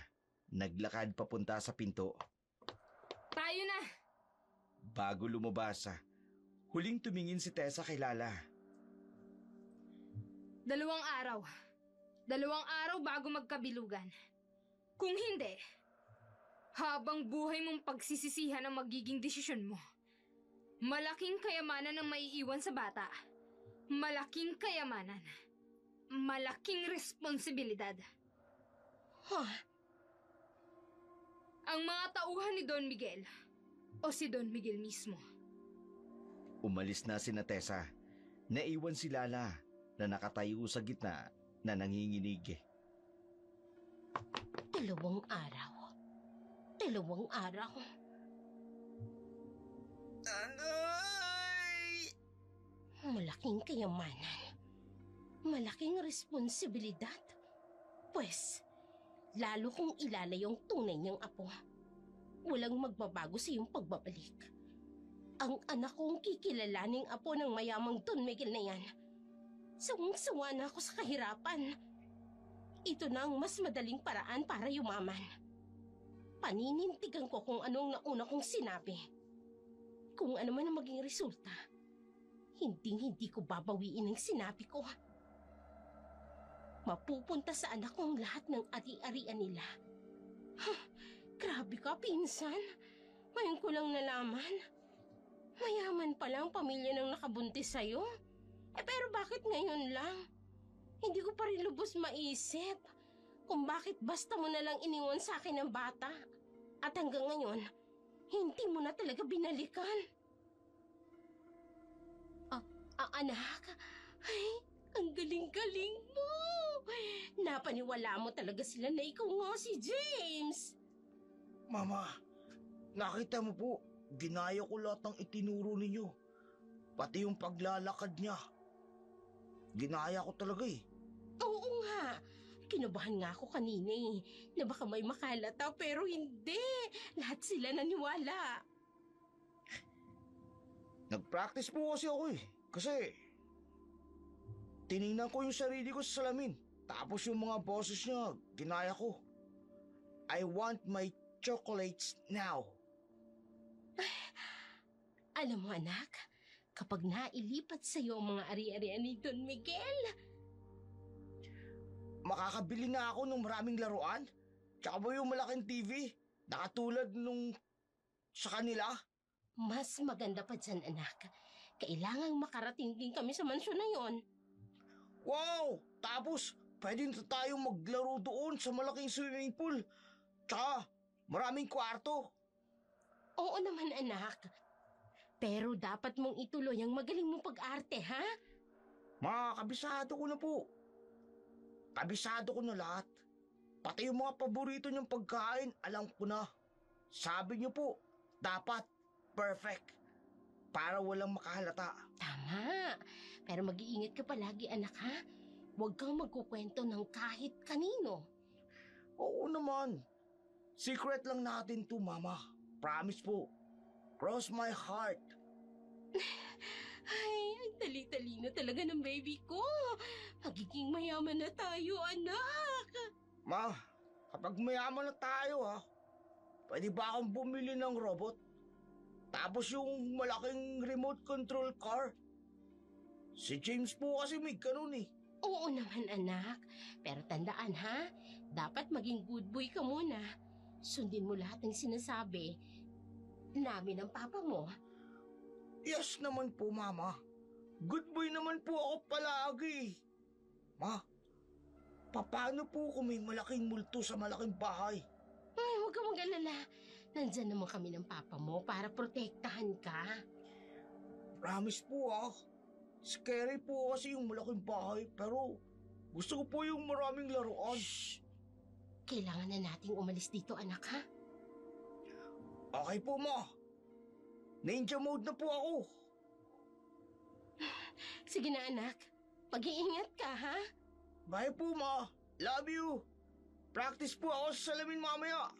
Naglakad papunta sa pinto. Tayo na! Bago lumabas, huling tumingin si Tessa kay Lala. 2 araw. 2 araw bago magkabilugan. Kung hindi, habang buhay mong pagsisisihan ang magiging desisyon mo. Malaking kayamanan ang maiiwan sa bata. Malaking kayamanan. Malaking responsibilidad. Ha? Ang mga tauhan ni Don Miguel o si Don Miguel mismo. Umalis na si Tessa. Naiwan si Lala na nakatayo sa gitna na nanginginig. 2 araw. 2 araw. Tanay! Malaking kayamanan. Malaking responsibilidad. Pwes, lalo kung ilalay yung tunay niyang apo. Walang magbabago sa iyong pagbabalik. Ang anak kong kikilalaning apo ng mayamang Don Miguel na yan. Sawang-sawa na ako sa kahirapan. Ito na ang mas madaling paraan para yumaman. Paninintigan ko kung anong nauna kong sinabi. Kung ano man ang maging resulta, hindi ko babawiin ang sinabi ko. Mapupunta sa anak ko ang lahat ng ari-arian nila. Grabe ka, pinsan. Ngayon ko lang nalaman. Mayaman pala ang pamilya ng nakabuntis sa'yo. Pero bakit ngayon lang? Hindi ko pa rin lubos maisip kung bakit basta mo na lang iniwan sa akin ang bata. At hanggang ngayon, hindi mo na talaga binalikan. Anak, ay, ang galing-galing mo. Napaniwala mo talaga sila na ikaw nga si James. Mama, nakita mo po, ginaya ko lahat ng itinuro ninyo. Pati yung paglalakad niya. Ginaya ko talaga eh. Oo nga. Kinabahan nga ako kanina eh, na baka may makalata pero hindi. Lahat sila naniwala. Nag-practice po kasi ako eh. Kasi, tiningnan ko yung sarili ko sa salamin. Tapos yung mga boses niya, ginaya ko. I want my chocolates now. Alam mo anak, kapag nailipat sa'yo ang mga ari-arian ni Don Miguel, Makakabili na ako ng maraming laruan. Tsaka ba yung malaking TV, na katulad nung sa kanila. mas maganda pa dyan anak. Kailangang makarating din kami sa mansyon na yon. Wow! Tapos, pwede na tayong maglaro doon sa malaking swimming pool. Tsaka, maraming kwarto. Oo naman anak. Pero dapat mong ituloy ang magaling mong pag-arte, ha? Kabisado ko na po. Kabisado ko na lahat. Pati yung mga paborito niyong pagkain, alam ko na. Sabi niyo po, dapat perfect. Para walang makahalata. Tama. Pero mag-iingat ka palagi anak, ha? Huwag kang magkukwento ng kahit kanino. Oo naman. Secret lang natin to, Mama. Promise po. Cross my heart. Ay, ang tali-talino talaga ng baby ko. Magiging mayaman na tayo, anak. Ma, kapag mayaman na tayo pwede ba akong bumili ng robot? Tapos yung malaking remote control car? Si James po kasi may ganun eh. Oo naman, anak. Pero tandaan, ha? Dapat maging good boy ka muna. Sundin mo lahat ng sinasabi namin ng papa mo. Yes naman po, Mama. Good boy naman po ako palagi. Ma, paano po kung may malaking multo sa malaking bahay? Ay, huwag kang mag-alala. Nandyan naman kami ng papa mo para protektahan ka. Promise po Scary po kasi yung malaking bahay pero gusto ko po yung maraming laruan. Shh! Kailangan na nating umalis dito, anak, ha? Okay po, Ma. Ninja mode na po ako. Sige na, anak. Mag-iingat ka, ha? Bye po, Ma. Love you. Practice po ako sa salamin mamaya.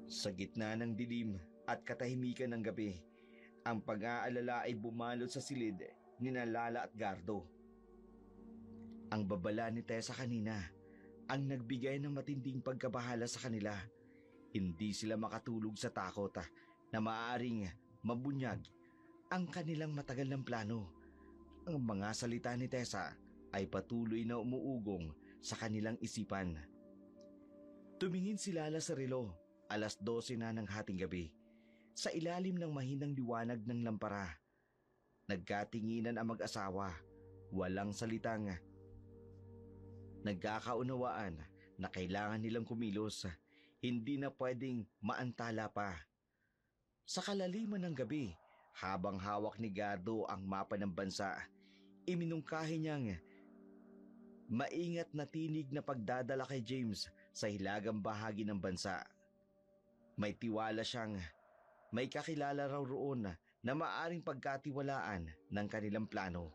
Sa gitna ng dilim at katahimikan ng gabi, ang pag-aalala ay bumalot sa silid ni Lala at Gardo. Ang babala ni Tessa kanina ang nagbigay ng matinding pagkabahala sa kanila. Hindi sila makatulog sa takot na maaaring mabunyag ang kanilang matagal ng plano. Ang mga salita ni Tessa ay patuloy na umuugong sa kanilang isipan. Tumingin si Lala sa relo, 12:00 na ng hating gabi. Sa ilalim ng mahinang liwanag ng lampara, nagkatinginan ang mag-asawa, walang salitang nagkakaunawaan na kailangan nilang kumilos, hindi na pwedeng maantala pa. Sa kalaliman ng gabi, habang hawak ni Gardo ang mapa ng bansa, iminungkahi niyang maingat na tinig na pagdadala kay James sa hilagang bahagi ng bansa. May tiwala siyang may kakilala raw roon na maaring pagkatiwalaan ng kanilang plano.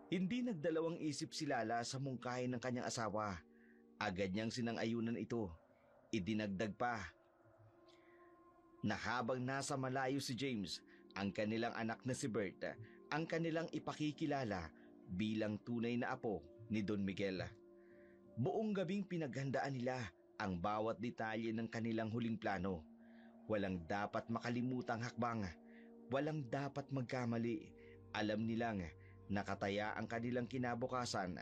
Hindi nagdalawang isip si Lala sa mungkahi ng kanyang asawa. Agad niyang sinang-ayunan ito. Idinagdag pa na habang nasa malayo si James, ang kanilang anak na si Bert, ang kanilang ipakikilala bilang tunay na apo ni Don Miguel. Buong gabing pinaghandaan nila ang bawat detalye ng kanilang huling plano. Walang dapat makalimutang hakbang, walang dapat magkamali. Alam nilang nakataya ang kanilang kinabukasan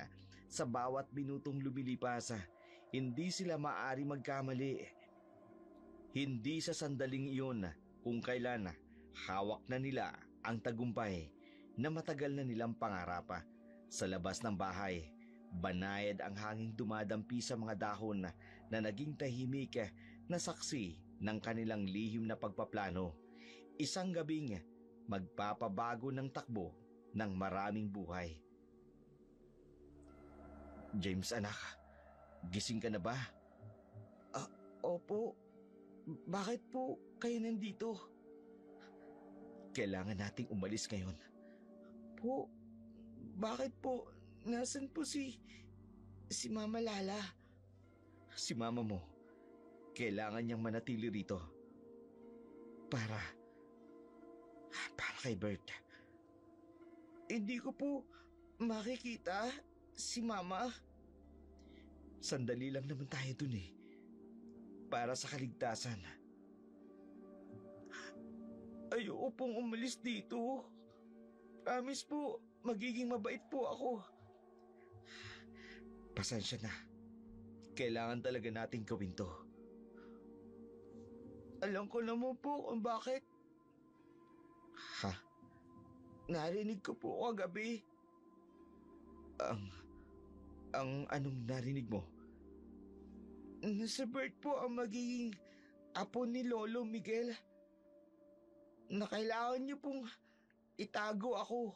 sa bawat minutong lumilipas. Hindi sila maaari magkamali. Hindi sa sandaling iyon kung kailan hawak na nila ang tagumpay na matagal na nilang pangarap. Sa labas ng bahay, banayad ang hanging dumadampi sa mga dahon na naging tahimik na saksi ng kanilang lihim na pagpaplano. Isang gabing magpapabago ng takbo ng maraming buhay. James, anak, gising ka na ba? Opo. Bakit po kayo nandito? Kailangan nating umalis ngayon. Po, bakit po? Nasaan po si Mama Lala? Si mama mo, kailangan niyang manatili rito. Para kay Bert. Hindi ko po makikita si Mama. Sandali lang naman tayo dun eh. Para sa kaligtasan. Ayoko pong umalis dito. Promise po, magiging mabait po ako. Pasensya na. Kailangan talaga nating gawin to. Alam ko naman po kung bakit. Ha? Narinig ko po kagabi. Ang anong narinig mo? Na si Bert po ang magiging apo ni Lolo Miguel. Na kailangan niyo pong itago ako.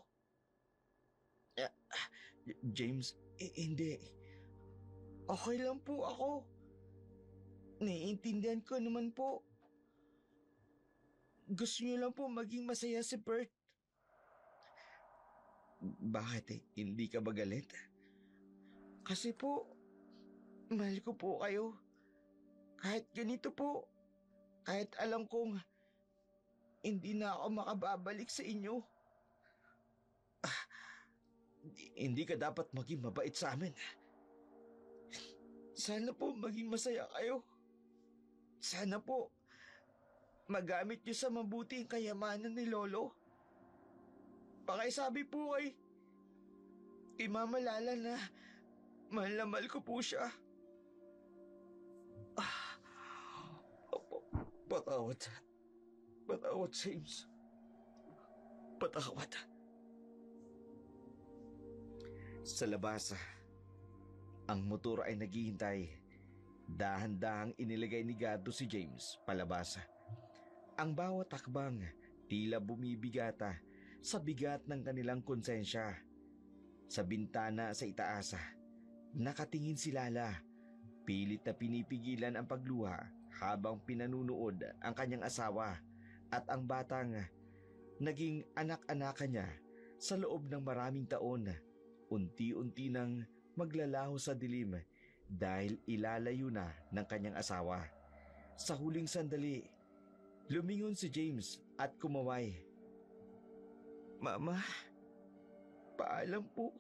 James, hindi. Okay lang po ako. Naiintindihan ko naman po. Gusto niyo lang po maging masaya si Bert. Bakit hindi ka ba galit? Kasi po, mahal ko po kayo. Kahit ganito po. Kahit alam kong hindi na ako makababalik sa inyo. Hindi ka dapat maging mabait sa amin. Sana po maging masaya kayo. Sana po magamit niyo sa mabuti ang kayamanan ni Lolo. Pakisabi po kay Mama Lala na mahal ko po siya. Patawad. Patawad, James. Patawad. Sa labas, ang motor ay naghihintay. Dahan-dahang inilagay ni Gado si James palabas. Ang bawat hakbang tila bumibigata sa bigat ng kanilang konsensya. Sa bintana sa itaas, nakatingin si Lala. Pilit na pinipigilan ang pagluha habang pinanunood ang kanyang asawa at ang batang naging anak-anakan niya sa loob ng maraming taon. Unti-unti nang maglalaho sa dilim dahil ilalayo na ng kanyang asawa. Sa huling sandali, lumingon si James at kumaway. Mama, paalam po.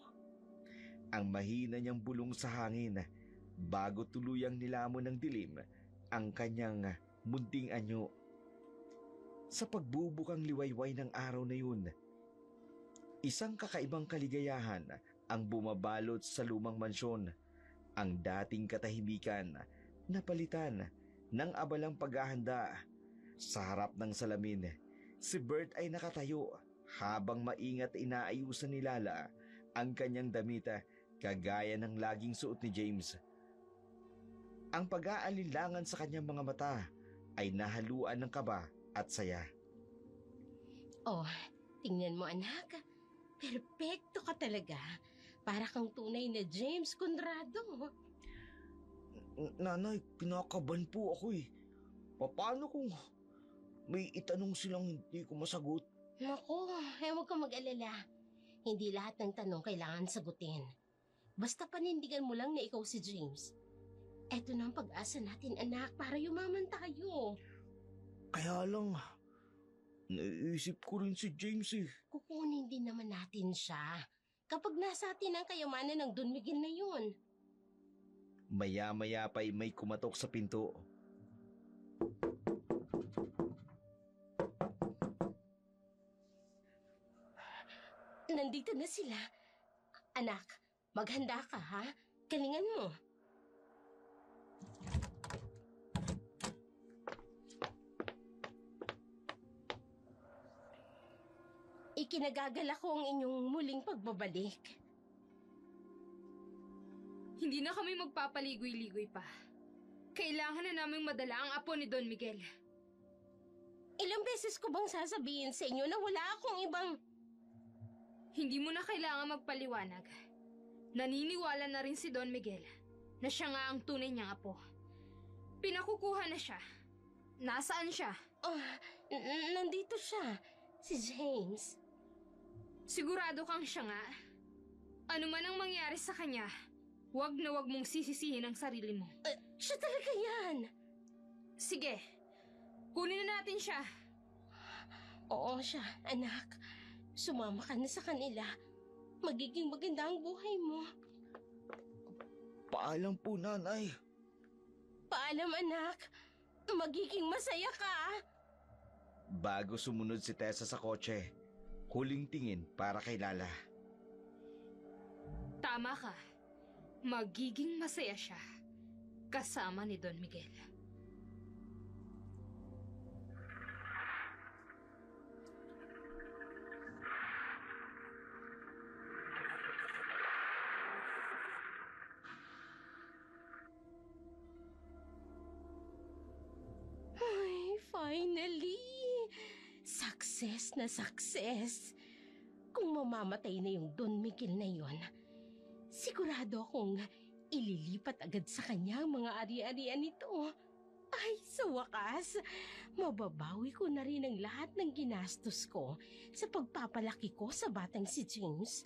Ang mahina niyang bulong sa hangin bago tuluyang nilamon ng dilim ang kanyang munting anyo. Sa pagbubukang liwayway ng araw na yun, isang kakaibang kaligayahan ang bumabalot sa lumang mansyon. Ang dating katahimikan napalitan ng abalang paghahanda. Sa harap ng salamin, si Bert ay nakatayo habang maingat inaayusan ni Lala ang kanyang damit kagaya ng laging suot ni James. Ang pag-aalinlangan sa kanyang mga mata ay nahaluan ng kaba at saya. Oh, tingnan mo anak. Perpekto ka talaga. Para kang tunay na James Conrado. Nanay, kinakabahan po ako eh. Paano kung may itanong silang hindi ko masagot? Naku, huwag kang mag-alala. Hindi lahat ng tanong kailangan sagutin. Basta panindigan mo lang na ikaw si James. Eto na ang pag-asa natin, anak, para yumaman tayo. Kaya lang, naiisip ko rin si James eh. Kukunin din naman natin siya. Kapag nasa atin ang kayamanan ng Don Miguel na yun. Maya-maya pa'y may kumatok sa pinto. Nandito na sila. Anak, maghanda ka ha? Galingan mo. Ikinagagala ko ang inyong muling pagbabalik. Hindi na kami magpapaligoy-ligoy pa. Kailangan na naming madala ang apo ni Don Miguel. Ilang beses ko bang sasabihin sa inyo na wala akong ibang... Hindi mo na kailangan magpaliwanag. Naniniwala na rin si Don Miguel na siya nga ang tunay niyang apo. Pinakukuha na siya. Nasaan siya? Nandito siya. Si James. Sigurado kang siya nga. Ano man ang mangyari sa kanya, wag na wag mong sisisihin ang sarili mo. Siya talaga yan. Sige, kunin na natin siya. Oo siya, anak. Sumama ka na sa kanila. Magiging maganda ang buhay mo. Paalam po, nanay. Paalam, anak. Magiging masaya ka. Bago sumunod si Tessa sa kotse, huling tingin para kay Lala. Tama ka. Magiging masaya siya. Kasama ni Don Miguel. Ay, finally! Success na success. Kung mamamatay na yung Don Miguel na yon, sigurado akong ililipat agad sa kanya ang mga ari-arian nito. Ay, sa wakas, mababawi ko na rin ang lahat ng ginastos ko sa pagpapalaki ko sa batang si James.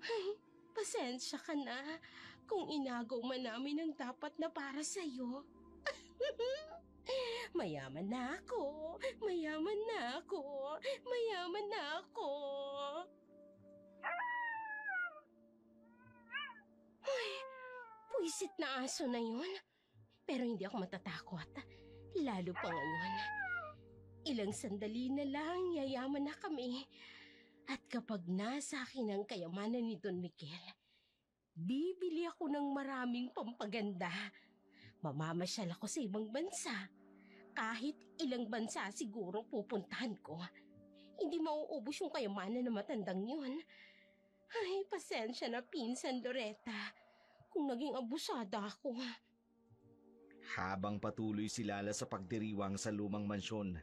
Ay, pasensya ka na kung inagaw man namin ang dapat na para sa'yo. Mayaman na ako, mayaman na ako, mayaman na ako. Ay, puwisit na aso na yun. Pero hindi ako matatakot, lalo pa ngayon. Ilang sandali na lang, yayaman na kami. At kapag nasa akin ang kayamanan ni Don Miguel, bibili ako ng maraming pampaganda. Mamamasyal ako sa ibang bansa. Kahit ilang bansa siguro pupuntahan ko. Hindi mauubos yung kayamanan ng matandang yun. Ay, pasensya na pinsan, Loretta, kung naging abusada ako. Habang patuloy si Lala sa pagdiriwang sa lumang mansyon,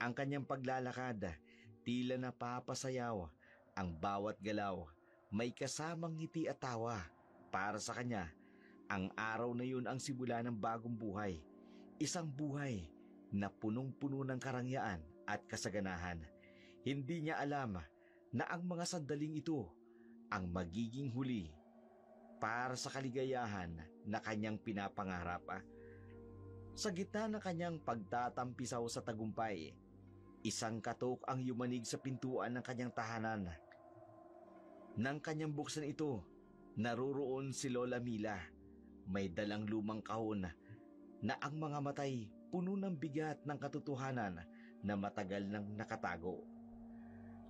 ang kanyang paglalakad, tila napapasayaw. Ang bawat galaw, may kasamang ngiti at tawa. Para sa kanya, ang araw na yun ang simula ng bagong buhay. Isang buhay na punong-puno ng karangyaan at kasaganahan. Hindi niya alam na ang mga sandaling ito ang magiging huli para sa kaligayahan na kanyang pinapangarap. Sa gitna ng kanyang pagtatampisaw sa tagumpay, isang katok ang yumanig sa pintuan ng kanyang tahanan. Nang kanyang buksan ito, naroroon si Lola Mila. May dalang lumang kahon na ang mga matay puno ng bigat ng katotohanan na matagal nang nakatago.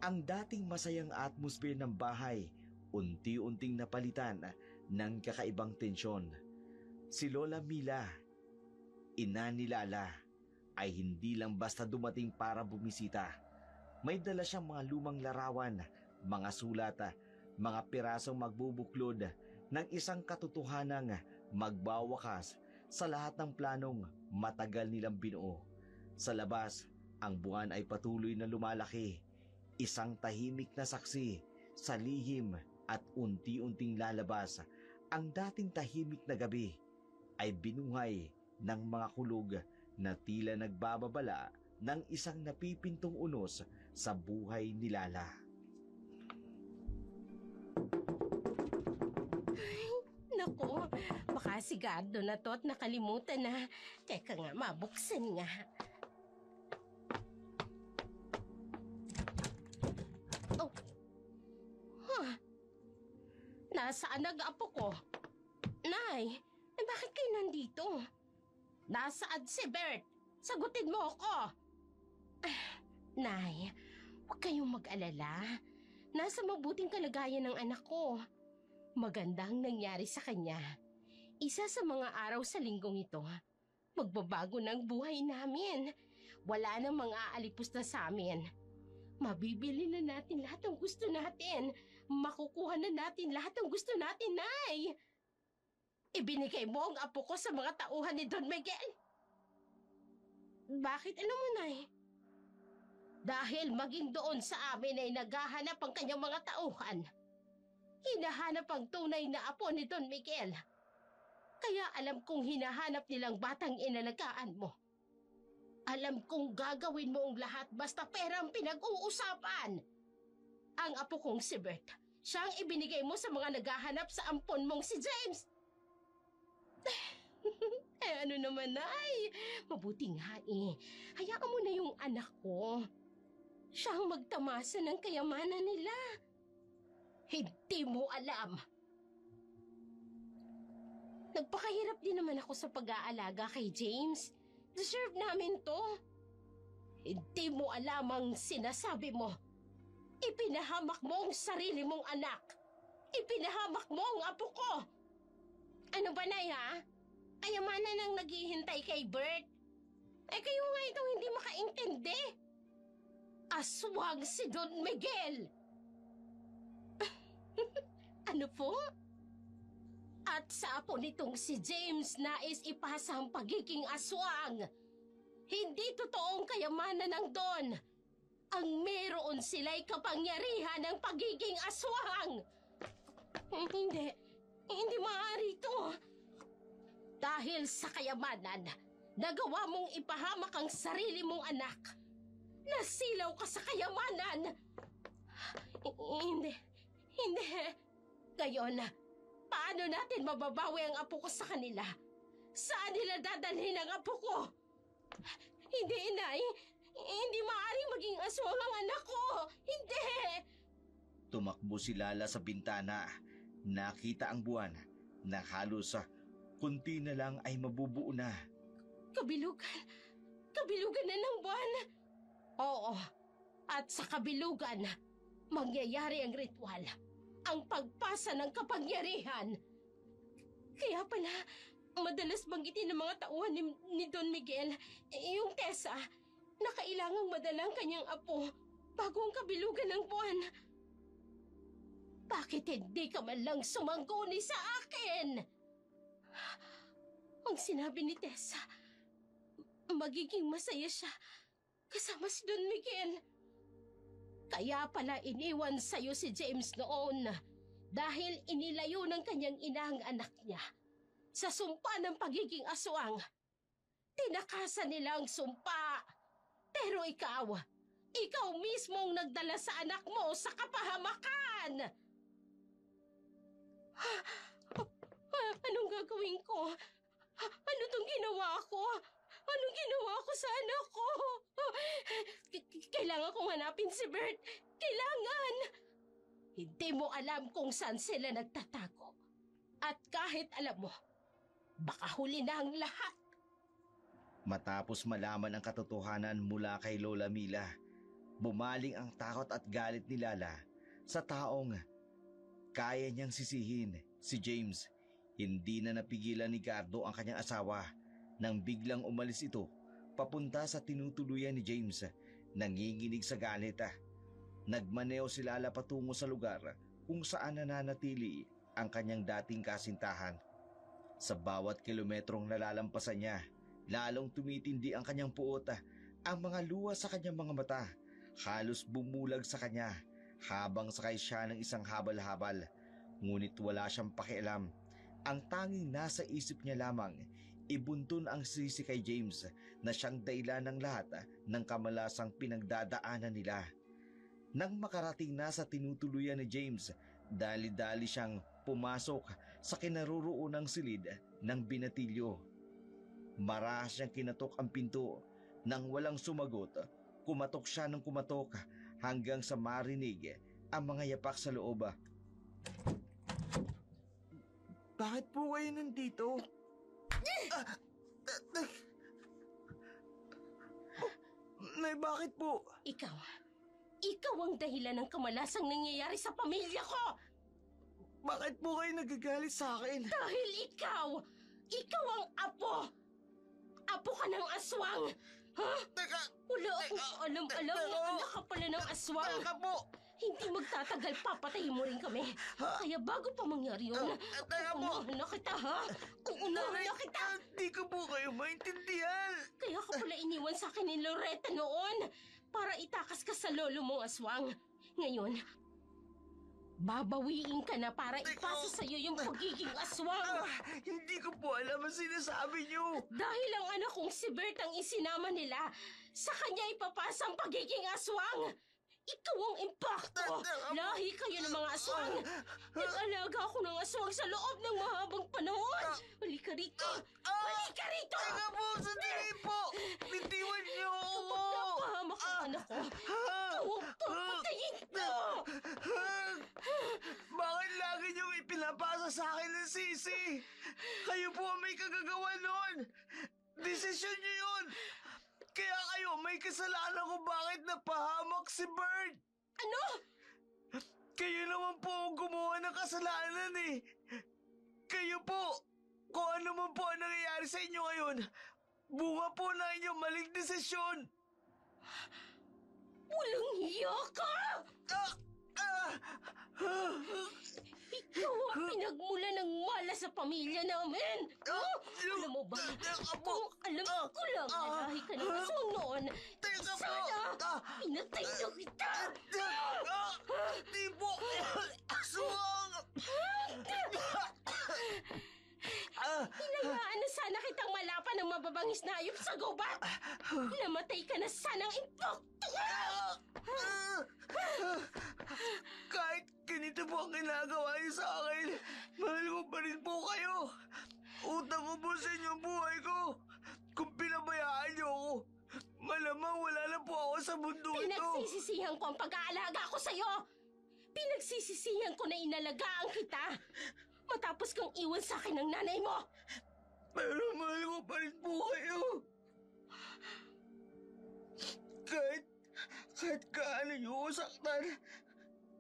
Ang dating masayang atmosphere ng bahay, unti-unting napalitan ng kakaibang tensyon. Si Lola Mila, ina ni Lala, ay hindi lang basta dumating para bumisita. May dala siyang mga lumang larawan, mga sulat, mga pirasong magbubuklod ng isang katotohanang magbawakas sa lahat ng planong matagal nilang binuo. Sa labas, ang buwan ay patuloy na lumalaki, isang tahimik na saksi Sa lihim at unti-unting lalabas, ang dating tahimik na gabi ay binuhay ng mga kulog na tila nagbababala ng isang napipintong unos sa buhay ni Lala. Nako, baka sigado na to at nakalimutan na. Teka nga, mabuksan nga. Oh. Huh. Nasaan nag-apo ko? Nay, bakit kayo nandito? Nasaan si Bert? Sagutin mo ako! Nay, huwag kayong mag-alala. Nasa mabuting kalagayan ng anak ko. Magandang nangyari sa kanya. Isa sa mga araw sa linggong ito, magbabago ng buhay namin. Wala nang mga aalipos na sa amin. Mabibili na natin lahat ng gusto natin. Makukuha na natin lahat ng gusto natin, Nay. Ibinigay mo ang apo ko sa mga tauhan ni Don Miguel. Bakit ano mo, Nay? Dahil maging doon sa amin ay naghahanap ang kanyang mga tauhan. Hinahanap ang tunay na apo ni Don Miguel. Kaya alam kong hinahanap nilang batang inalagaan mo. Alam kong gagawin mo ang lahat basta pera ang pinag-uusapan. Ang apo kong si Bert, siyang ibinigay mo sa mga naghahanap sa ampon mong si James. Ano naman, Nay? Mabuti nga eh. Hayaan mo na yung anak ko. Siya ang magtamasa ng kayamanan nila. Hindi mo alam. Nagpakahirap din naman ako sa pag-aalaga kay James. Deserve namin to. Hindi mo alam ang sinasabi mo. Ipinahamak mo ang sarili mong anak. Ipinahamak mo ang apo ko. Ano ba, Nay, ha? Kayamanan ang naghihintay kay Bert. Eh kayo nga itong hindi makaintindi. Aswang si Don Miguel. Ano po? At sa apo nitong si James nais ipasa ang pagiging aswang. Hindi totoong kayamanan ng Don. Ang meron sila'y kapangyarihan ng pagiging aswang. Hindi maaari ito. Dahil sa kayamanan, nagawa mong ipahamak ang sarili mong anak. Nasilaw ka sa kayamanan. Hindi. Gayon, paano natin mababawi ang apo ko sa kanila? Saan nila dadalhin ang apo ko? Hindi, Inay. Hindi maaaring maging aswang ang anak ko. Hindi. Tumakbo si Lala sa bintana. Nakita ang buwan na halos kunti na lang ay mabubuo na. Kabilugan. Kabilugan na ng buwan. Oo. At sa kabilugan, mangyayari ang ritual. Ang pagpasa ng kapangyarihan. Kaya pala, madalas banggitin ng mga tauhan ni Don Miguel, yung Tessa, na kailangang madala ang kanyang apo bago ang kabilugan ng buwan. Bakit hindi ka man lang sumangguni sa akin? Ang sinabi ni Tessa, magiging masaya siya kasama si Don Miguel. Kaya pala iniwan sa'yo si James noon dahil inilayo ng kanyang ina ang anak niya. Sa sumpa ng pagiging aswang, tinakasan nila ang sumpa. Pero ikaw mismo ang nagdala sa anak mo sa kapahamakan. Anong gagawin ko? Ano tong ginawa ko? Anong ginawa ko sa anak ko? Kailangan kong hanapin si Bert. Kailangan! Hindi mo alam kung saan sila nagtatago. At kahit alam mo, baka huli na ang lahat. Matapos malaman ang katotohanan mula kay Lola Mila, bumaling ang takot at galit ni Lala sa taong kaya niyang sisihin. Si James, hindi na napigilan ni Gardo ang kanyang asawa nang biglang umalis ito papunta sa tinutuluyan ni James. Nanginginig sa galit. Nagmaneo si Lala patungo sa lugar kung saan nananatili ang kanyang dating kasintahan. Sa bawat kilometrong nalalampasan niya, lalong tumitindi ang kanyang puot. Ang mga luha sa kanyang mga mata halos bumulag sa kanya habang sakay siya ng isang habal-habal. Ngunit wala siyang pakialam. Ang tanging nasa isip niya lamang, ibuntun ang sisi kay James na siyang dahilan ng lahat ng kamalasang pinagdadaanan nila. Nang makarating na sa tinutuluyan ni James, dali-dali siyang pumasok sa kinaroroonang silid ng binatilyo. Marahas niyang kinatok ang pinto. Nang walang sumagot, kumatok siya ng kumatok hanggang sa marinig ang mga yapak sa loob. Bakit po kayo nandito? Nay, bakit po? Ikaw ang dahilan ng kamalasang nangyayari sa pamilya ko! Bakit po kayo nagagalit sa akin? Dahil ikaw ang apo! Apo ka ng aswang! Ha? Teka! Wala akong alam-alam na anak ka pala ng aswang! Teka po! Hindi magtatagal, papatayin mo rin kami. Kaya bago pa mangyari yun, Teka po! uunahan na kita, ha? Uunahan na kita! Hindi ko po kayo maintindihan! Kaya ka pala iniwan sa akin ni Loretta noon para itakas ka sa lolo mong aswang. Ngayon, babawiin ka na para ipasa sa'yo yung pagiging aswang. Hindi ko po alam ang sinasabi niyo! Dahil ang anak kong si Bert ang isinama nila, sa kanya ipapasa ang pagiging aswang. Ikaw ang impakto! Lahi kayo ng mga aswang! Nag-alaga ako ng aswang sa loob ng mahabang panahon! Halika rito! Halika rito! Teka po! Sandali po! Bitiwan niyo ako! Kapag napahamak ang anak ko, ikaw ang papatayin ko! Bakit lagi niyo ipinapasa sa akin ng sisi? Kayo po ang may kagagawa nun! Desisyon niyo yun! Kaya kayo may kasalanan kung bakit napahamak si Bert! Ano? Kayo naman po ang gumawa ng kasalanan eh! Kayo po! Kung ano man po ang nangyayari sa inyo ngayon, bunga po na inyong maling desisyon! Walang hiya ka! Ikaw ang pinagmula ng malas sa pamilya namin! Alam mo ba, kung alam ko lang na lahi ka ng aswang noon, sana pinatay na kita! Di po! Aswang! Hinayaan na sana kitang malapan ng mababangis na hayop sa gubat! Namatay ka na sanang impokto ka! Kahit ganito po ang ginagawa niyo sa akin, mahal ko pa rin po kayo. Utang ko po sa inyo ang buhay ko. Kung pinabayaan niyo ako, malamang wala na po ako sa mundo ito. Pinagsisisihan ko ang pag-aalaga ko sa'yo! Pinagsisisihan ko na inalagaan kita! Matapos kang iwan sa akin ng nanay mo! Pero mahal ko pa rin po kayo. Kahit gaano niyo ako saktan,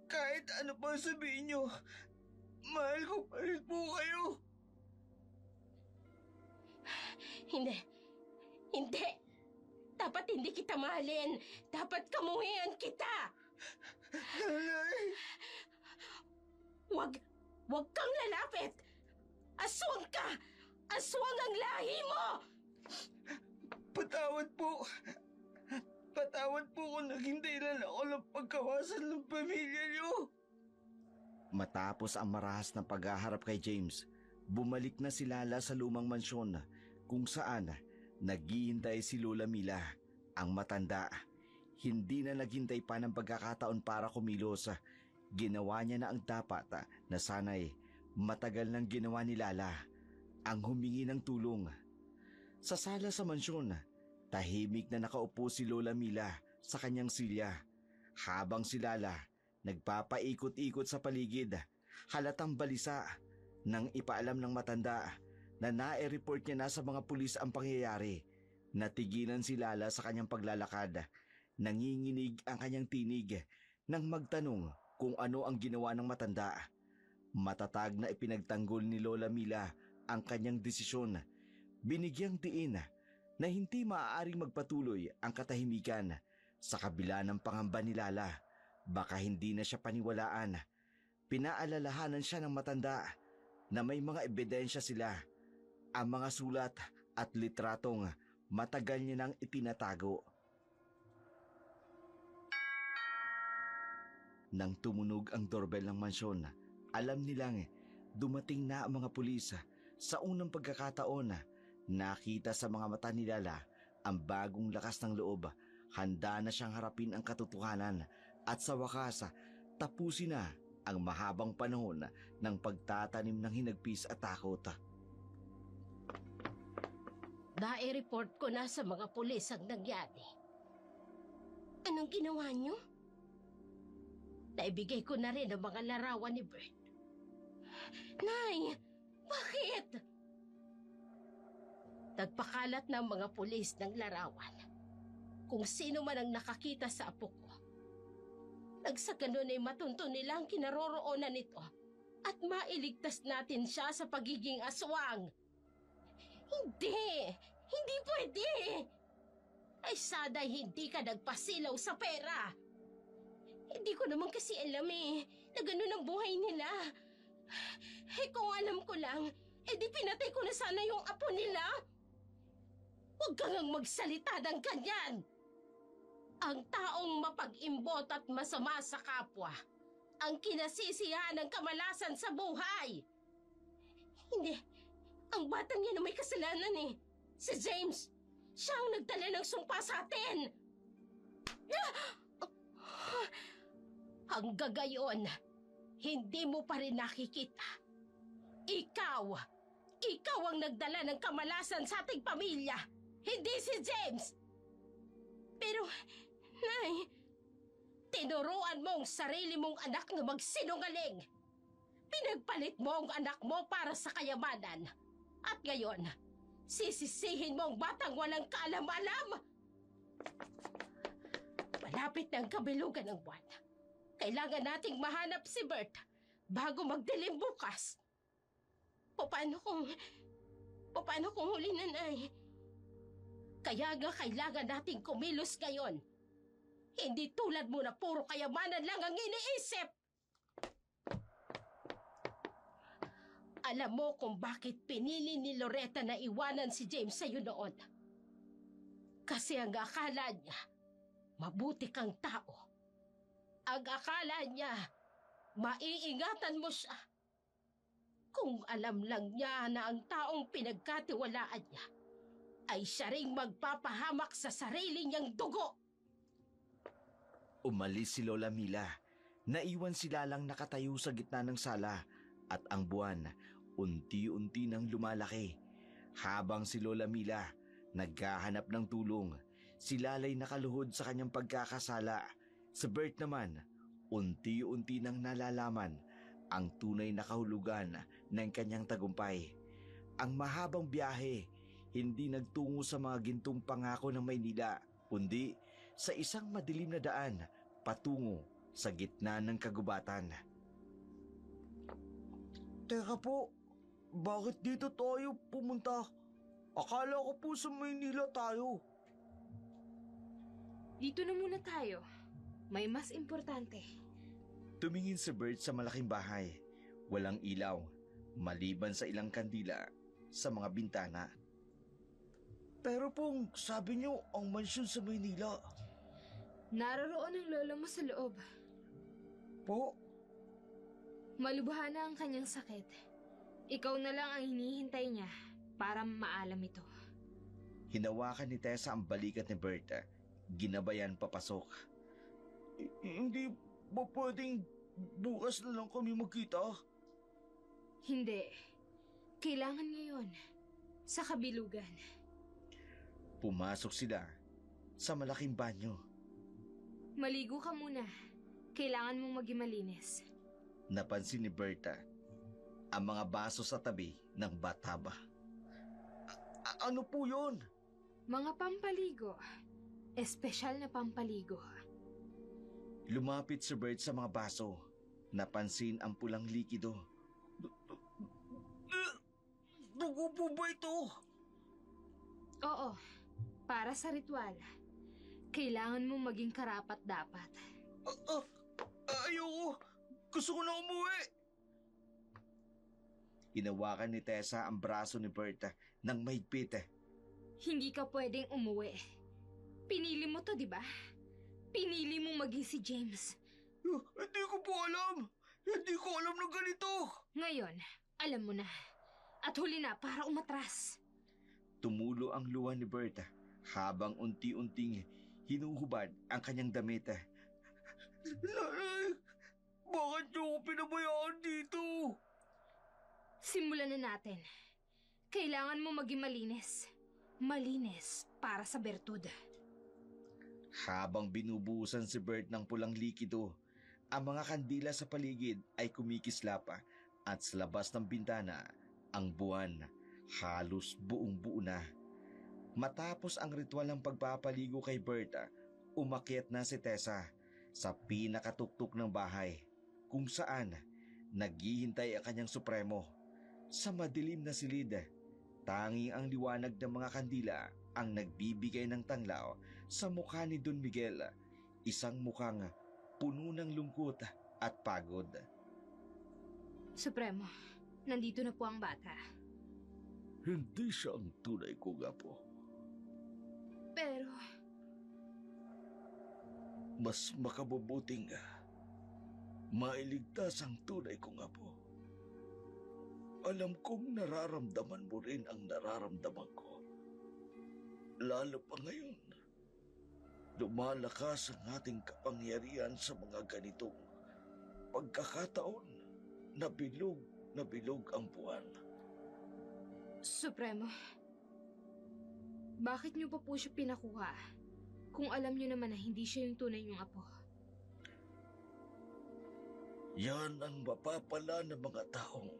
kahit ano pa sabihin niyo, mahal ko pa rin po kayo. Hindi. Hindi. Dapat hindi kita mahalin. Dapat kamuhian kita. Nanay! Huwag kang lalapit. Aswang ka. Aswang ang lahi mo. Patawad po. Patawad po kung naging dahilan ako ng pagkawasan ng pamilya niyo. Matapos ang marahas na paghaharap kay James, bumalik na si Lala sa lumang mansyon kung saan naghihintay si Lola Mila, ang matanda. Hindi na naghintay pa ng pagkakataon para kumilos. Ginawa niya na ang dapat na sana'y matagal nang ginawa ni Lala, ang humingi ng tulong. Sa sala sa mansyon, tahimik na nakaupo si Lola Mila sa kanyang silya, habang si Lala nagpapaikot-ikot sa paligid. Halatang balisa nang ipaalam ng matanda na nae-report niya na sa mga pulis ang pangyayari. Natigilan si Lala sa kanyang paglalakad. Nanginginig ang kanyang tinig nang magtanong kung ano ang ginawa ng matanda. Matatag na ipinagtanggol ni Lola Mila ang kanyang desisyon. Binigyang diin na hindi maaaring magpatuloy ang katahimikan sa kabila ng pangamba ni Lala. Baka hindi na siya paniwalaan. Pinaalalahanan siya ng matanda na may mga ebidensya sila, ang mga sulat at litratong matagal niya nang itinatago. Nang tumunog ang doorbell ng mansyon, alam nilang dumating na ang mga pulis. Sa unang pagkakataon, nakita sa mga mata ni Lala ang bagong lakas ng loob. Handa na siyang harapin ang katotohanan at sa wakas, tapusin na ang mahabang panahon ng pagtatanim ng hinagpis at takot. Nai-report ko na sa mga pulis ang nangyari. Anong ginawa niyo? Naibigay ko na rin ang mga larawan ni Bert. Nay, bakit? Nagpakalat ng mga pulis ng larawan kung sino man ang nakakita sa apo ko. Nagsaganon ay matunto nila ang kinaroroonan nito at mailigtas natin siya sa pagiging aswang. Hindi! Hindi pwede! Ay sana hindi ka nagpasilaw sa pera. Hindi ko naman kasi alam na ganun ang buhay nila. Kung alam ko lang, di pinatay ko na sana yung apo nila. Huwag kang magsalita ng ganyan. Ang taong mapag-imbot at masama sa kapwa, ang kinasisiyahan ng kamalasan sa buhay. Hindi, ang batang yan na may kasalanan Si James, siya ang nagdala ng sumpa sa atin. Hanggang gayon, hindi mo pa rin nakikita. Ikaw ang nagdala ng kamalasan sa ating pamilya, hindi si James. Pero, Nay, tinuruan mo ang sarili mong anak na magsinungaling. Pinagpalit mo ang anak mo para sa kayamanan. At ngayon, sisisihin mo ang batang walang kaalam-alam. Malapit na ang kabilugan ng buwan. Kailangan nating mahanap si Bert bago magdilim bukas. Paano kung huli na, Nay? Kaya nga kailangan nating kumilos ngayon. Hindi tulad mo na puro kayamanan lang ang iniisip. Alam mo kung bakit pinili ni Loretta na iwanan si James sa'yo noon. Kasi ang akala niya, mabuti kang tao. Ang akala niya, maiingatan mo siya. Kung alam lang niya na ang taong pinagkatiwalaan niya ay siya ring magpapahamak sa sarili niyang dugo. Umalis si Lola Mila. Naiwan sila lang nakatayo sa gitna ng sala at ang buwan unti-unti nang lumalaki. Habang si Lola Mila naghahanap ng tulong, si Lalay nakaluhod sa kanyang pagkakasala. Si Bert naman, unti-unti nang nalalaman ang tunay na kahulugan ng kanyang tagumpay. Ang mahabang biyahe hindi nagtungo sa mga gintong pangako ng Maynila, kundi sa isang madilim na daan patungo sa gitna ng kagubatan. Teka po, bakit dito tayo pumunta? Akala ko po sa Maynila tayo. Dito na muna tayo. May mas importante. Tumingin si Bert sa malaking bahay. Walang ilaw, maliban sa ilang kandila sa mga bintana. Pero pong sabi niyo ang mansyon sa Maynila. Naroroon ang lolo mo sa loob. Po? Malubha na ang kanyang sakit. Ikaw na lang ang hinihintay niya para maalam ito. Hinawakan ni Tessa ang balikat ni Bert. Ginabayan papasok. Hindi ba pwedeng bukas na lang kami magkita? Hindi. Kailangan ngayon. Sa kabilugan. Pumasok sila sa malaking banyo. Maligo ka muna. Kailangan mong maging malinis. Napansin ni Berta ang mga baso sa tabi ng bataba. Ano po yun? Mga pampaligo. Espesyal na pampaligo. Lumapit si Bert sa mga baso. Napansin ang pulang likido. Dugo po ba ito? Oo. Para sa ritual. Kailangan mong maging karapat-dapat. Ayoko. Gusto ko na umuwi. Inawakan ni Tessa ang braso ni Berta ng mahigpit. Hindi ka pwedeng umuwi. Pinili mo to, di ba? Pinili mong maging si James. Hindi ko po alam. Hindi ko alam na ganito. Ngayon, alam mo na. At huli na para umatras. Tumulo ang luha ni Bert habang unti-unting hinuhubad ang kanyang damit. Nanay, bakit niyo ako pinabayaan dito? Simulan na natin. Kailangan mo maging malinis. Malinis para sa bertud. Habang binubuhusan si Bert ng pulang likido, ang mga kandila sa paligid ay kumikislap at sa labas ng bintana, ang buwan halos buong buo na. Matapos ang ritual ng pagpapaligo kay Bert, umakyat na si Tessa sa pinakatuktok ng bahay kung saan naghihintay ang kanyang supremo. Sa madilim na silid, tanging ang liwanag ng mga kandila ang nagbibigay ng tanglaw sa mukha ni Don Miguel, isang mukhang puno ng lungkot at pagod. Supremo, nandito na po ang bata. Hindi siya ang tunay kong apo. Pero, Mas makabubuting mailigtas ang tunay kong apo. Alam kong nararamdaman mo rin ang nararamdaman ko. Lalo pa ngayon, lumalakas ang ating kapangyarihan sa mga ganitong pagkakataon na bilog ang buwan. Supremo, bakit niyo pa po siya pinakuha kung alam niyo naman na hindi siya yung tunay niyong apo? Yan ang mapapala ng mga taong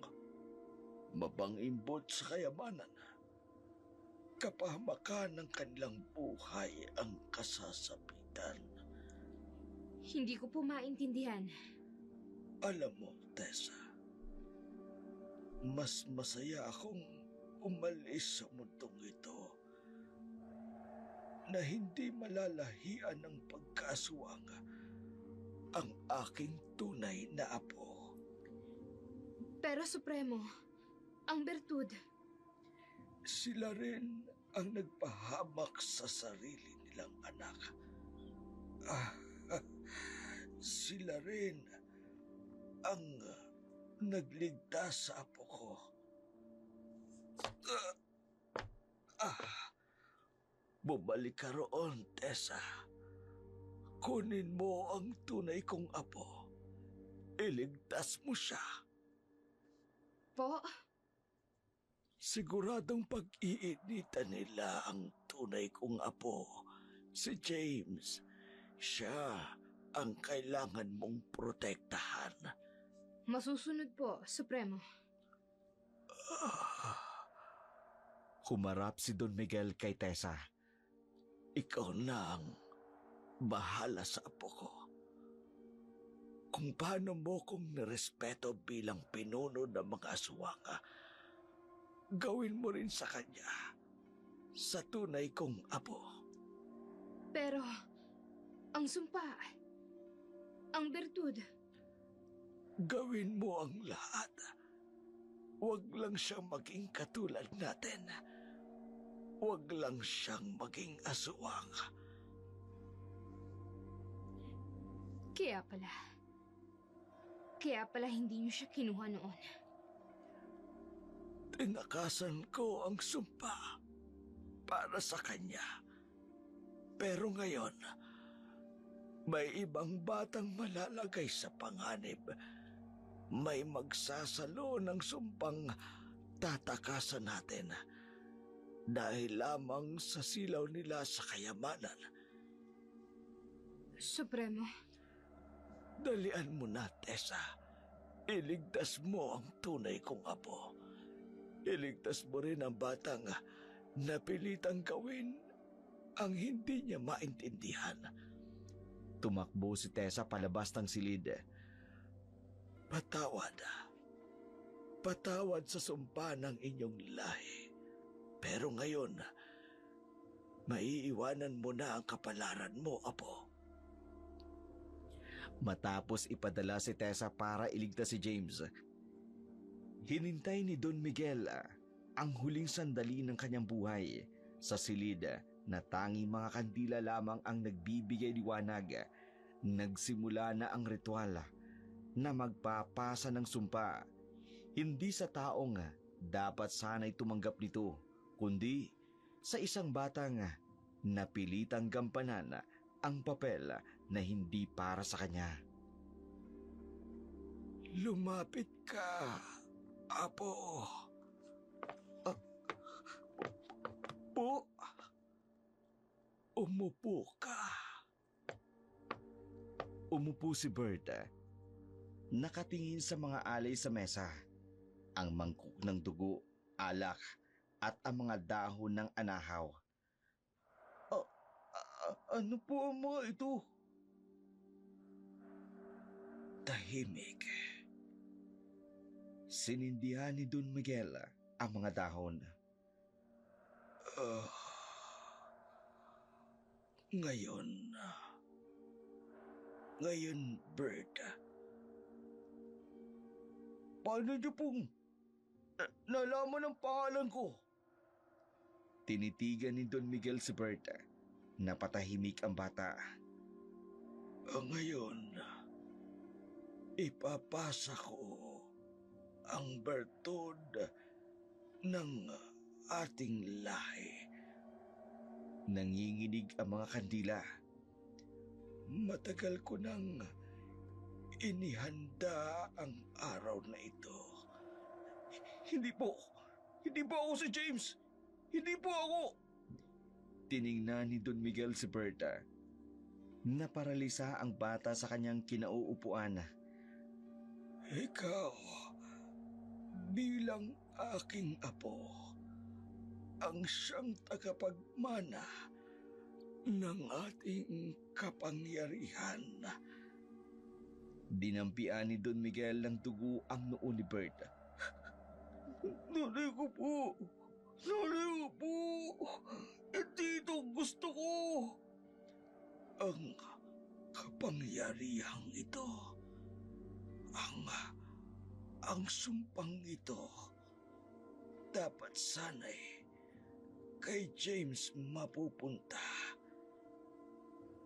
mabangimbot sa kayamanan. Kapahamakan ng kanilang buhay ang kasasapitan. Hindi ko po maintindihan. Alam mo, Tessa, mas masaya akong umalis sa mundong ito na hindi malalahian ng pagkaswang ang aking tunay na apo. Pero Supremo, ang bertud, Sila rin ang nagpahamak sa sarili nilang anak. Sila rin ang nagligtas sa apo ko. Bumalik ka roon, Tessa. Kunin mo ang tunay kong apo. Iligtas mo siya. po, Siguradong pag-iinitan nila ang tunay kong apo, si James. Siya ang kailangan mong protektahan. masusunod po, Supremo. Humarap si Don Miguel kay Tessa. Ikaw na ang bahala sa apo ko. Kung paano mo kong nirespeto bilang pinuno ng mga aswang, gawin mo rin sa kanya, sa tunay kong apo. Pero, ang sumpa, ang bertud, Gawin mo ang lahat. Huwag lang siyang maging katulad natin. Huwag lang siyang maging aswang. kaya pala hindi niyo siya kinuha noon. Tinakasan ko ang sumpa para sa kanya. Pero ngayon, may ibang batang malalagay sa panganib. May magsasalo ng sumpang tatakasan natin dahil lamang sa silaw nila sa kayamanan. Supremo, Dalian mo na, Tessa. Iligtas mo ang tunay kong apo. Iligtas mo rin ang batang napilitang gawin ang hindi niya maintindihan. Tumakbo si Tessa palabas ng silid. Patawad. Patawad sa sumpa ng inyong lahi. Pero ngayon, maiiwanan mo na ang kapalaran mo, apo. Matapos ipadala si Tessa para iligtas si James, hinintay ni Don Miguel ang huling sandali ng kanyang buhay sa silid na tanging mga kandila lamang ang nagbibigay liwanag Nagsimula na ang ritual na magpapasa ng sumpa, hindi sa taong dapat sana'y tumanggap nito, kundi sa isang batang napilitang gampanan ang papel na hindi para sa kanya. Lumapit ka, Apo. Po? Umupo ka. Umupo si Bert, nakatingin sa mga alay sa mesa, ang mangkok ng dugo, alak, at ang mga dahon ng anahaw. Ano po ang mga ito? Tahimik. Sinindihan ni Don Miguel ang mga dahon. Ngayon, Bert. Paano niyo pong nalaman ang pangalan ko? Tinitigan ni Don Miguel si Bert. Napatahimik ang bata. Ngayon, ipapasa ko ang bertud ng ating lahi. Nanginginig ang mga kandila. Matagal ko nang inihanda ang araw na ito. Hindi po ako si James. Hindi po ako. Tiningnan ni Don Miguel si Berta. Naparalisa ang bata sa kanyang kinauupuan. Ikaw, bilang aking apo, ang siyang tagapagmana ng ating kapangyarihan. Dinampian ni Don Miguel ng dugo ang noo ni Bert. Nanay ko po! Hindi ito gusto ko! Ang kapangyarihang ito, ang sumpang ito, dapat sana'y kay James mapupunta.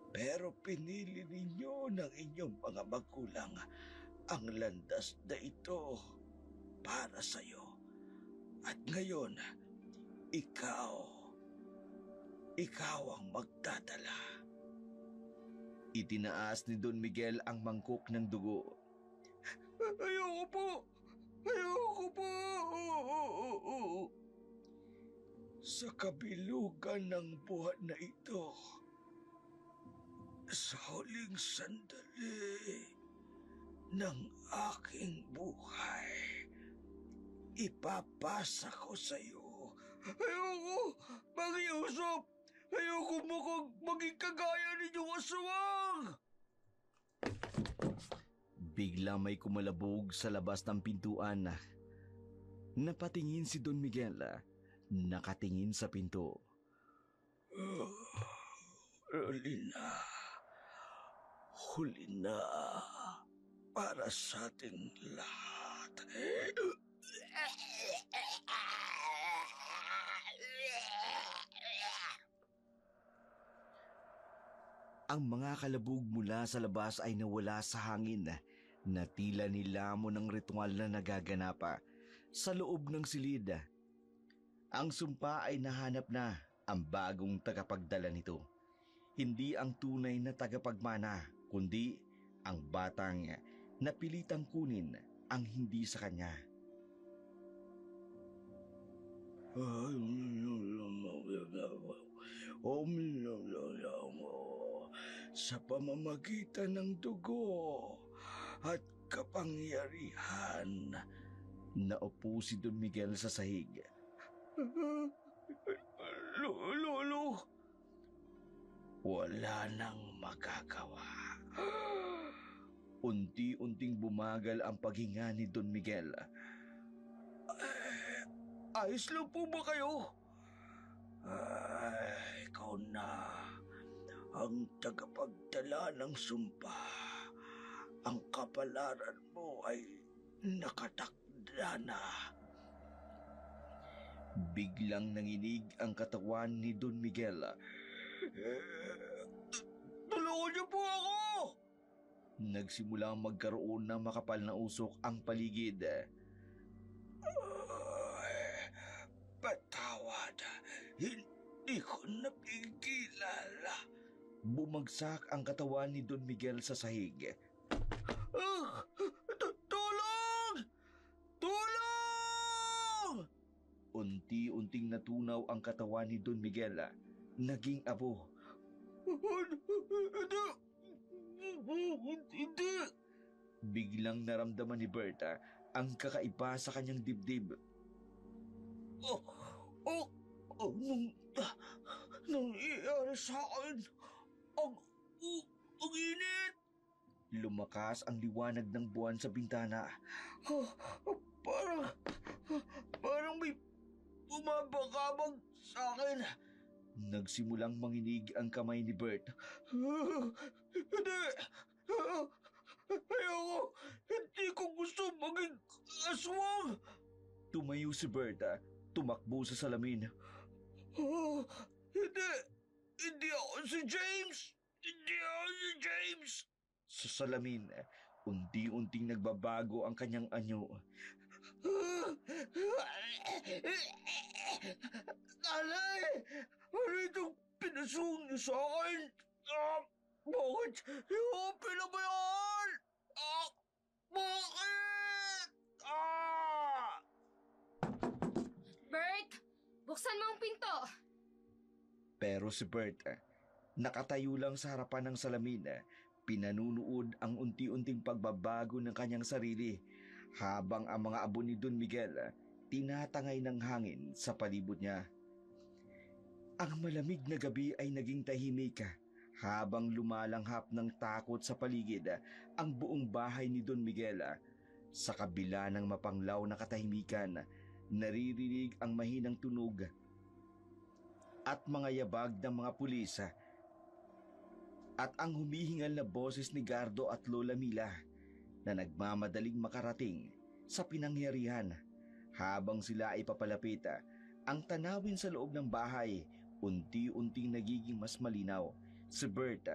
Pero pinili ninyo ng inyong mga magulang ang landas na ito para sa'yo. At ngayon, ikaw ang magdadala. Itinaas ni Don Miguel ang mangkok ng dugo. Ayoko po! Sa kabilugan ng buwan na ito, sa huling sandali ng aking buhay, ipapasa ko sa iyo. Ayoko mag-iusap! Ayoko maging kagaya ninyong aswang! Bigla may kumalabog sa labas ng pintuan. Napatingin si Don Miguel, nakatingin sa pinto. Huli na para sa ating lahat. Ang mga kalabog mula sa labas ay nawala sa hangin na tila nilamon ng ritual na nagaganap sa loob ng silid. Ang sumpa ay nahanap na ang bagong tagapagdala nito. Hindi ang tunay na tagapagmana, kundi ang batang napilitang kunin ang hindi sa kanya. Sa pamamagitan ng dugo at kapangyarihan. Naupo si Don Miguel sa sahig. Lolo, wala nang magagawa. Unti-unting bumagal ang paghinga ni Don Miguel. Ayos lang po ba kayo? Ikaw na ang tagapagdala ng sumpa. Ang kapalaran mo ay nakatakda na. Biglang nanginig ang katawan ni Don Miguel. Tulungan niyo po ako! Nagsimulang magkaroon ng makapal na usok ang paligid. Patawad. Hindi ko napigilan. Bumagsak ang katawan ni Don Miguel sa sahig. Tulong! Tulong! Unti-unting natunaw ang katawan ni Don Miguel. Naging abo. Hindi! Biglang naramdaman ni Berta ang kakaiba sa kanyang dibdib. Nang nangyayari sa akin, ang init! Lumakas ang liwanag ng buwan sa bintana. Parang may bumabagabag sa akin. Nagsimulang manginig ang kamay ni Bert. Hindi! Ayoko! Hindi ko gusto maging aswang! Tumayo si Berta, tumakbo sa salamin. Hindi! Hindi ako si James! Hindi ako si James! Sa salamin, unti-unting nagbabago ang kanyang anyo. Nanay! Ano itong pinasong niyo sa akin? Bakit niyo pinabayaan? Bakit? Bert! Buksan mo ang pinto! Pero si Bert, nakatayo lang sa harapan ng salamin, pinanunood ang unti-unting pagbabago ng kanyang sarili habang ang mga abo ni Don Miguel tinatangay ng hangin sa palibot niya. Ang malamig na gabi ay naging tahimik habang lumalanghap ng takot sa paligid ang buong bahay ni Don Miguel. Sa kabila ng mapanglaw na katahimikan, naririnig ang mahinang tunog at mga yabag ng mga pulis at ang humihingal na boses ni Gardo at Lola Mila na nagmamadaling makarating sa pinangyarihan. Habang sila ay papalapit, ang tanawin sa loob ng bahay unti-unting nagiging mas malinaw. Si Bert,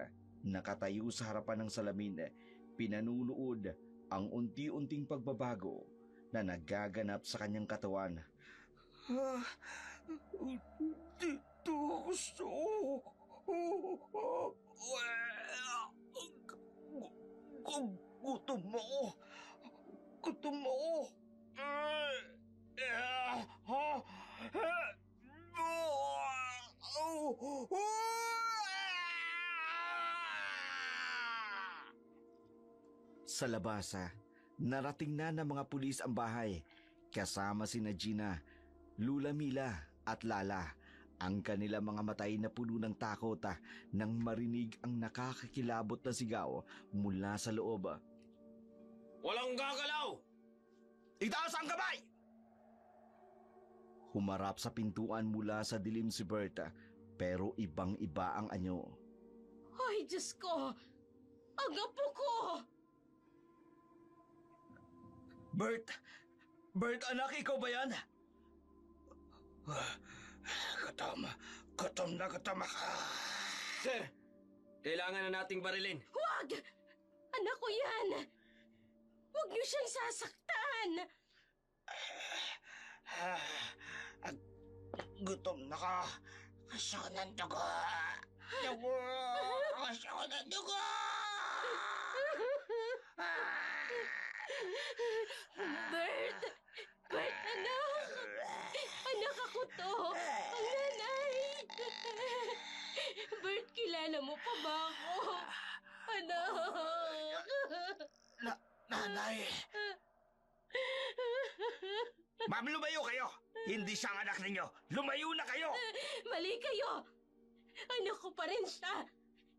nakatayo sa harapan ng salamin, pinanunood ang unti-unting pagbabago na nagaganap sa kanyang katawan. Dito gusto. Gutom ako. Gutom ako. Sa labas, narating na ng mga pulis ang bahay kasama sina Gina, Lula Mila at Lala. Ang kanila mga matay na puno ng takot nang marinig ang nakakakilabot na sigaw mula sa loob. Walang gagalaw! Itaas ang kamay! Humarap sa pintuan mula sa dilim si Berta, pero ibang-iba ang anyo. Ay, Diyos ko! Ang apo ko! Bert! Bert, anak, ikaw ba yan? Gutom na gutom ako. Sir, kailangan na nating barilin. Huwag! Anak ko yan! Huwag niyo siyang sasaktan! Gutom na ka. Gusto ko ng dugo. Dugo! Gusto ko ng dugo! Bert! Bert, anak! Anak ako to! Ang nanay! Bert, kilala mo pa ba ako? Anak! Nanay! Ma'am, lumayo kayo! Hindi siya ang anak ninyo! Lumayo na kayo! Mali kayo! Anak ko pa rin siya!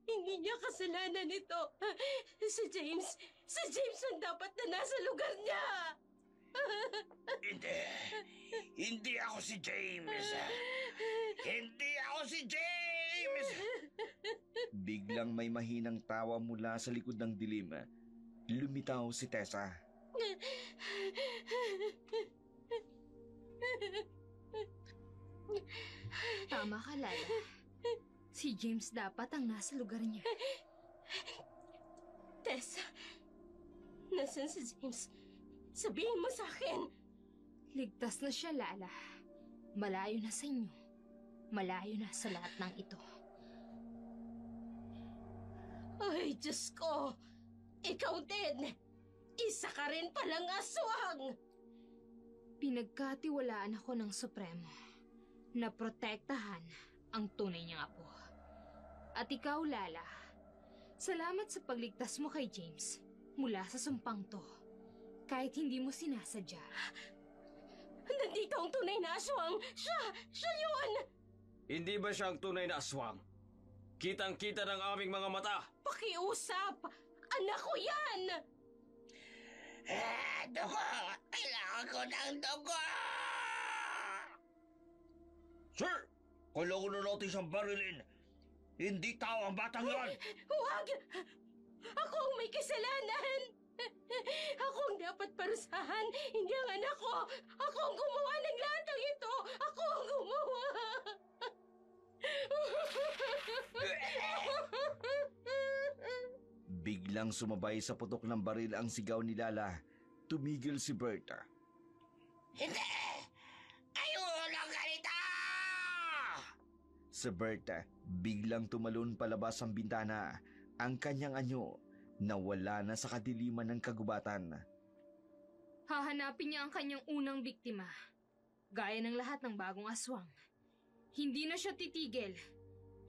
Hindi niya kasalanan ito. Si James ang dapat na nasa lugar niya! Hindi! Hindi ako si James! Hindi ako si James! Biglang may mahinang tawa mula sa likod ng dilim. Lumitaw si Tessa. Tama ka, Lala. Si James dapat ang nasa lugar niya. Tessa, Nasaan si James? Sabihin mo sa akin. Ligtas na siya, Lala. Malayo na sa inyo. Malayo na sa lahat ng ito. Ay, Diyos ko. Ikaw din. Isa ka rin palang aswang. Pinagkatiwalaan ako ng Supremo na protektahan ang tunay niyang apo. At ikaw, Lala, salamat sa pagligtas mo kay James mula sa sumpang to. Kahit hindi mo sinasadya. Nandito ang tunay na aswang. Siya yun. Hindi ba siya ang tunay na aswang? Kitang-kita ng aming mga mata. Pakiusap. Anak ko yan. Dugo! Kailangan ko ng dugo! Sir! Kailangan na natin siyang barilin. Hindi tao ang batang yan! Huwag! Ako ang may kasalanan! Ako ang dapat parusahan, hindi ang anak ko! Ako ang gumawa ng lahat ng ito! Ako ang gumawa! Biglang sumabay sa putok ng baril ang sigaw ni Lala. Tumigil si Berta. Hindi! Ayoko ng ganito! Si Berta, biglang tumalon palabas ang bintana. Ang kanyang anyo, nawala na sa kadiliman ng kagubatan. Hahanapin niya ang kanyang unang biktima. Gaya ng lahat ng bagong aswang. Hindi na siya titigil.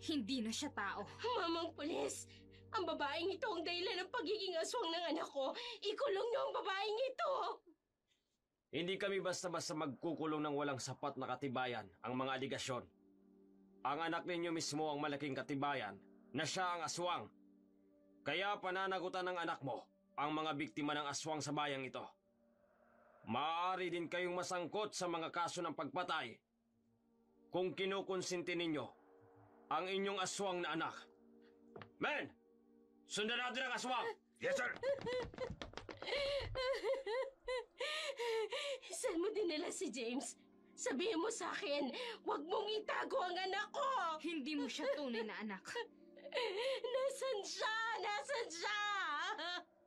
Hindi na siya tao. Mamang pulis, ang babaeng ito ang dahilan ng pagiging aswang ng anak ko. Ikulong niyo ang babaeng ito! Hindi kami basta-basta magkukulong ng walang sapat na katibayan ang mga aligasyon. Ang anak ninyo mismo ang malaking katibayan na siya ang aswang. Kaya pananagutan ng anak mo ang mga biktima ng aswang sa bayang ito. Maaari din kayong masangkot sa mga kaso ng pagpatay kung kinukonsinti ninyo ang inyong aswang na anak. Men! Sundan natin ang aswang! Yes, sir! Saan mo dinala si James? Sabihin mo sa akin, huwag mong itago ang anak ko! Hindi mo siya tunay na anak. Nasaan siya? Nasaan siya?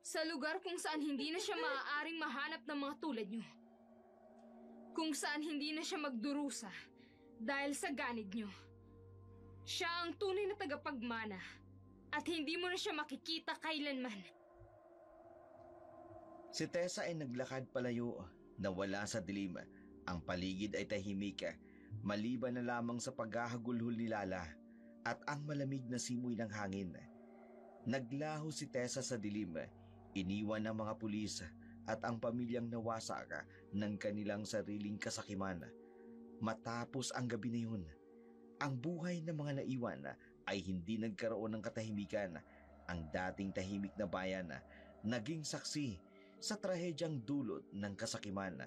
Sa lugar kung saan hindi na siya maaaring mahanap ng mga tulad niyo. Kung saan hindi na siya magdurusa dahil sa ganid niyo. Siya ang tunay na tagapagmana at hindi mo na siya makikita kailanman. Si Tessa ay naglakad palayo, nawala sa dilim. Ang paligid ay tahimik, maliban na lamang sa paghahagulhol ni Lala at ang malamig na simoy ng hangin. Naglaho si Tessa sa dilim, iniwan ng mga pulis at ang pamilyang nawasak ng kanilang sariling kasakiman. Matapos ang gabi na yun, ang buhay ng mga naiwan ay hindi nagkaroon ng katahimikan. Ang dating tahimik na bayan naging saksi sa trahedyang dulot ng kasakiman.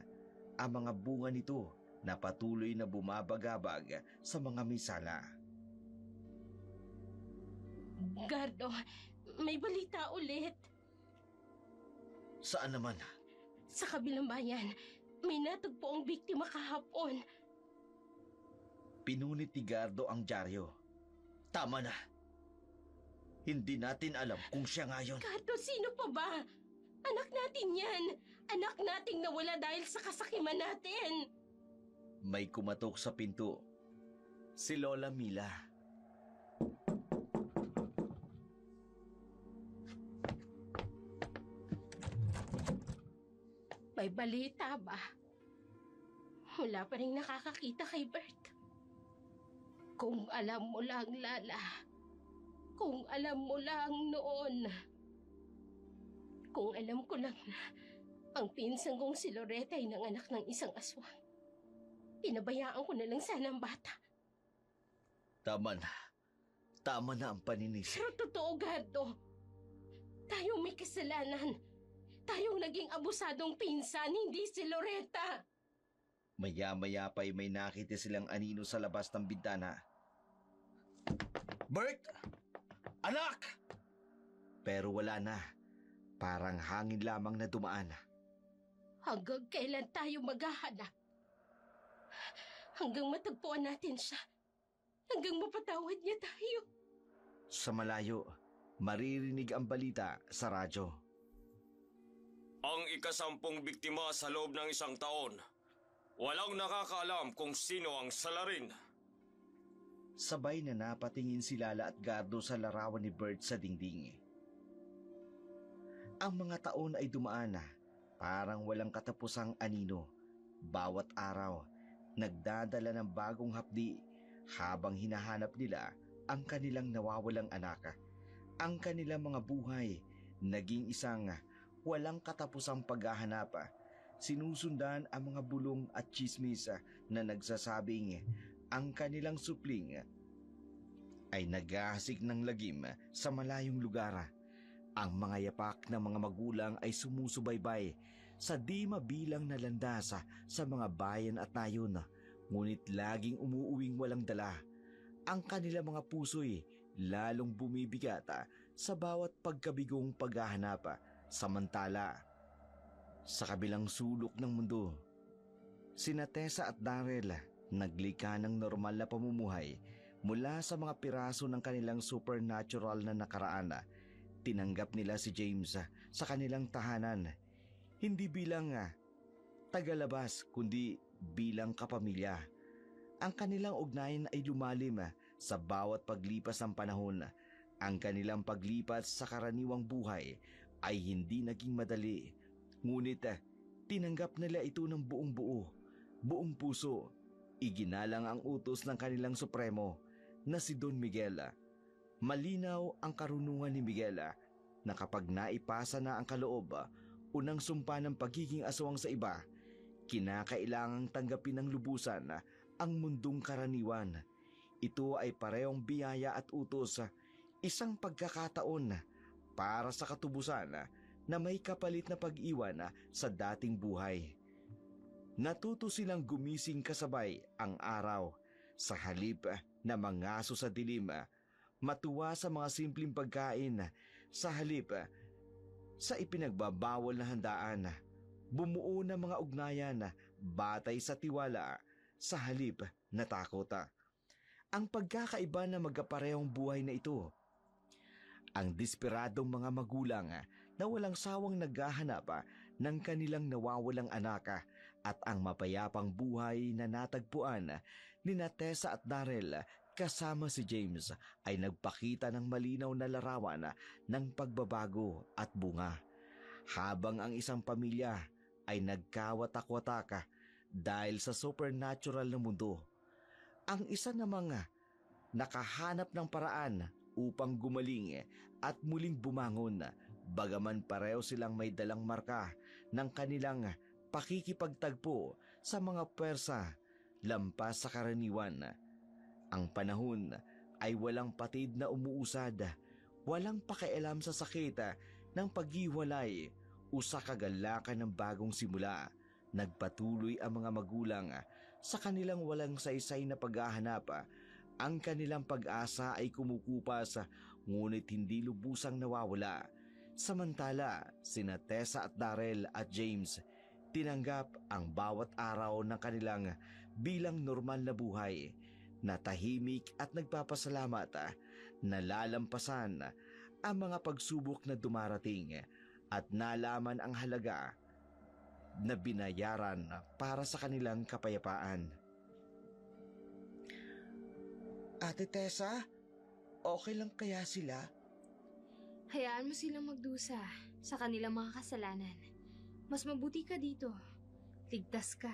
Ang mga bunga nito na patuloy na bumabagabag sa mga misala. Gardo, may balita ulit. Saan naman? Sa kabilang bayan, may natagpo ang biktima kahapon. Pinunit ni Gardo ang dyaryo. Tama na. Hindi natin alam kung siya nga yun. Gardo, sino pa ba? Anak natin yan. Anak nating nawala dahil sa kasakiman natin. May kumatok sa pinto. Si Lola Mila. May balita ba? Wala pa rin nakakakita kay Bert. Kung alam mo lang, Lala. Kung alam mo lang noon. Kung alam ko lang na ang pinsan kong si Loretta ay nanganak ng isang aswang. Pinabayaan ko na lang sana ang bata. Tama na. Tama na ang paninis. Pero totoo, Gardo. Tayong may kasalanan. Tayong naging abusadong pinsan, hindi si Loretta. Maya-maya pa'y may nakita silang anino sa labas ng bintana. Bert! Anak! Pero wala na. Parang hangin lamang na dumaan. Hanggang kailan tayo maghahanap? Hanggang matagpuan natin siya. Hanggang mapatawad niya tayo. Sa malayo, maririnig ang balita sa radyo. ang ika-10 biktima sa loob ng 1 taon. Walang nakakaalam kung sino ang salarin. Sabay na napatingin si Lala at Gardo sa larawan ni Bert sa dingding. Ang mga taon ay dumaan na, parang walang katapusang anino. Bawat araw, nagdadala ng bagong hapdi habang hinahanap nila ang kanilang nawawalang anak. Ang kanilang mga buhay naging isang walang katapusang paghahanap. Sinusundan ang mga bulong at tsismis na nagsasabing ang kanilang supling ay naghahasik ng lagim sa malayong lugar. Ang mga yapak ng mga magulang ay sumusubaybay sa di mabilang na landas sa mga bayan at nayon, ngunit laging umuuwing walang dala. Ang kanilang mga puso'y lalong bumibigat sa bawat pagkabigong paghahanap. Samantala, sa kabilang sulok ng mundo, sina Tessa at Darrell naglikha ng normal na pamumuhay mula sa mga piraso ng kanilang supernatural na nakaraan. Tinanggap nila si James sa kanilang tahanan, hindi bilang tagalabas kundi bilang kapamilya. Ang kanilang ugnayan ay lumalim sa bawat paglipas ng panahon. Ang kanilang paglipat sa karaniwang buhay ay hindi naging madali, ngunit tinanggap nila ito ng buong buo, buong puso. Iginalang ang utos ng kanilang supremo na si Don Miguel. Malinaw ang karunungan ni Miguel na kapag naipasa na ang kaloob, unang sumpa ng pagiging aswang sa iba, kinakailangang tanggapin ng lubusan ang mundong karaniwan. Ito ay parehong biyaya at utos, isang pagkakataon para sa katubusan na may kapalit na pag-iwan sa dating buhay. Natuto silang gumising kasabay ang araw, sa halip na mangaso sa dilim, matuwa sa mga simpleng pagkain, sa halip sa ipinagbabawal na handaan, bumuo ng mga ugnayan batay sa tiwala, sa halip na takot. Ang pagkakaiba na magkaparehong buhay na ito, ang desperadong mga magulang na walang sawang naghahanap ng kanilang nawawalang anak, at ang mapayapang buhay na natagpuan ni Tessa at Darrell kasama si James ay nagpakita ng malinaw na larawan ng pagbabago at bunga. Habang ang isang pamilya ay nagkawatak-watak dahil sa supernatural na mundo, ang isa namang nakahanap ng paraan upang gumaling at muling bumangon, bagaman pareho silang may dalang marka ng kanilang pakikipagtagpo sa mga pwersa lampas sa karaniwan. Ang panahon ay walang patid na umuusad, walang pakialam sa sakit ng paghiwalay o sa kagalakan ng bagong simula. Nagpatuloy ang mga magulang sa kanilang walang saysay na paghahanap. Ang kanilang pag-asa ay kumukupas, ngunit hindi lubusang nawawala. Samantala, sina Tessa at Darrell at James tinanggap ang bawat araw ng kanilang bilang normal na buhay, na tahimik at nagpapasalamat na lalampasan ang mga pagsubok na dumarating at nalaman ang halaga na binayaran para sa kanilang kapayapaan. Ate Tessa, okay lang kaya sila? Hayaan mo silang magdusa sa kanilang mga kasalanan. Mas mabuti ka dito. Ligtas ka.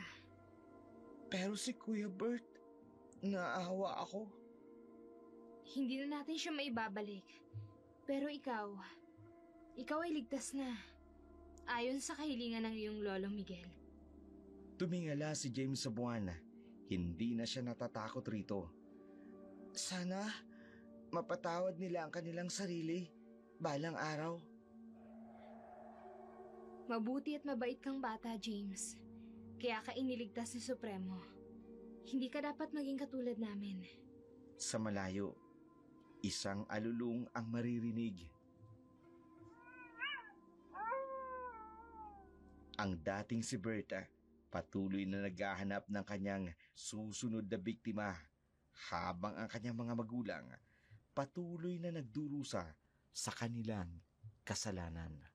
Pero si Kuya Bert, naawa ako. Hindi na natin siya maibabalik. Pero ikaw ay ligtas na. Ayon sa kahilingan ng iyong lolo Miguel. Tumingala si James sa buwan. Hindi na siya natatakot rito. Sana mapatawad nila ang kanilang sarili balang araw. Mabuti at mabait kang bata, James. Kaya ka iniligtas ni Supremo. Hindi ka dapat maging katulad namin. Sa malayo, isang alulong ang maririnig. Ang dating si Berta patuloy na naghahanap ng kanyang susunod na biktima, habang ang kanyang mga magulang patuloy na nagdurusa sa kanilang kasalanan.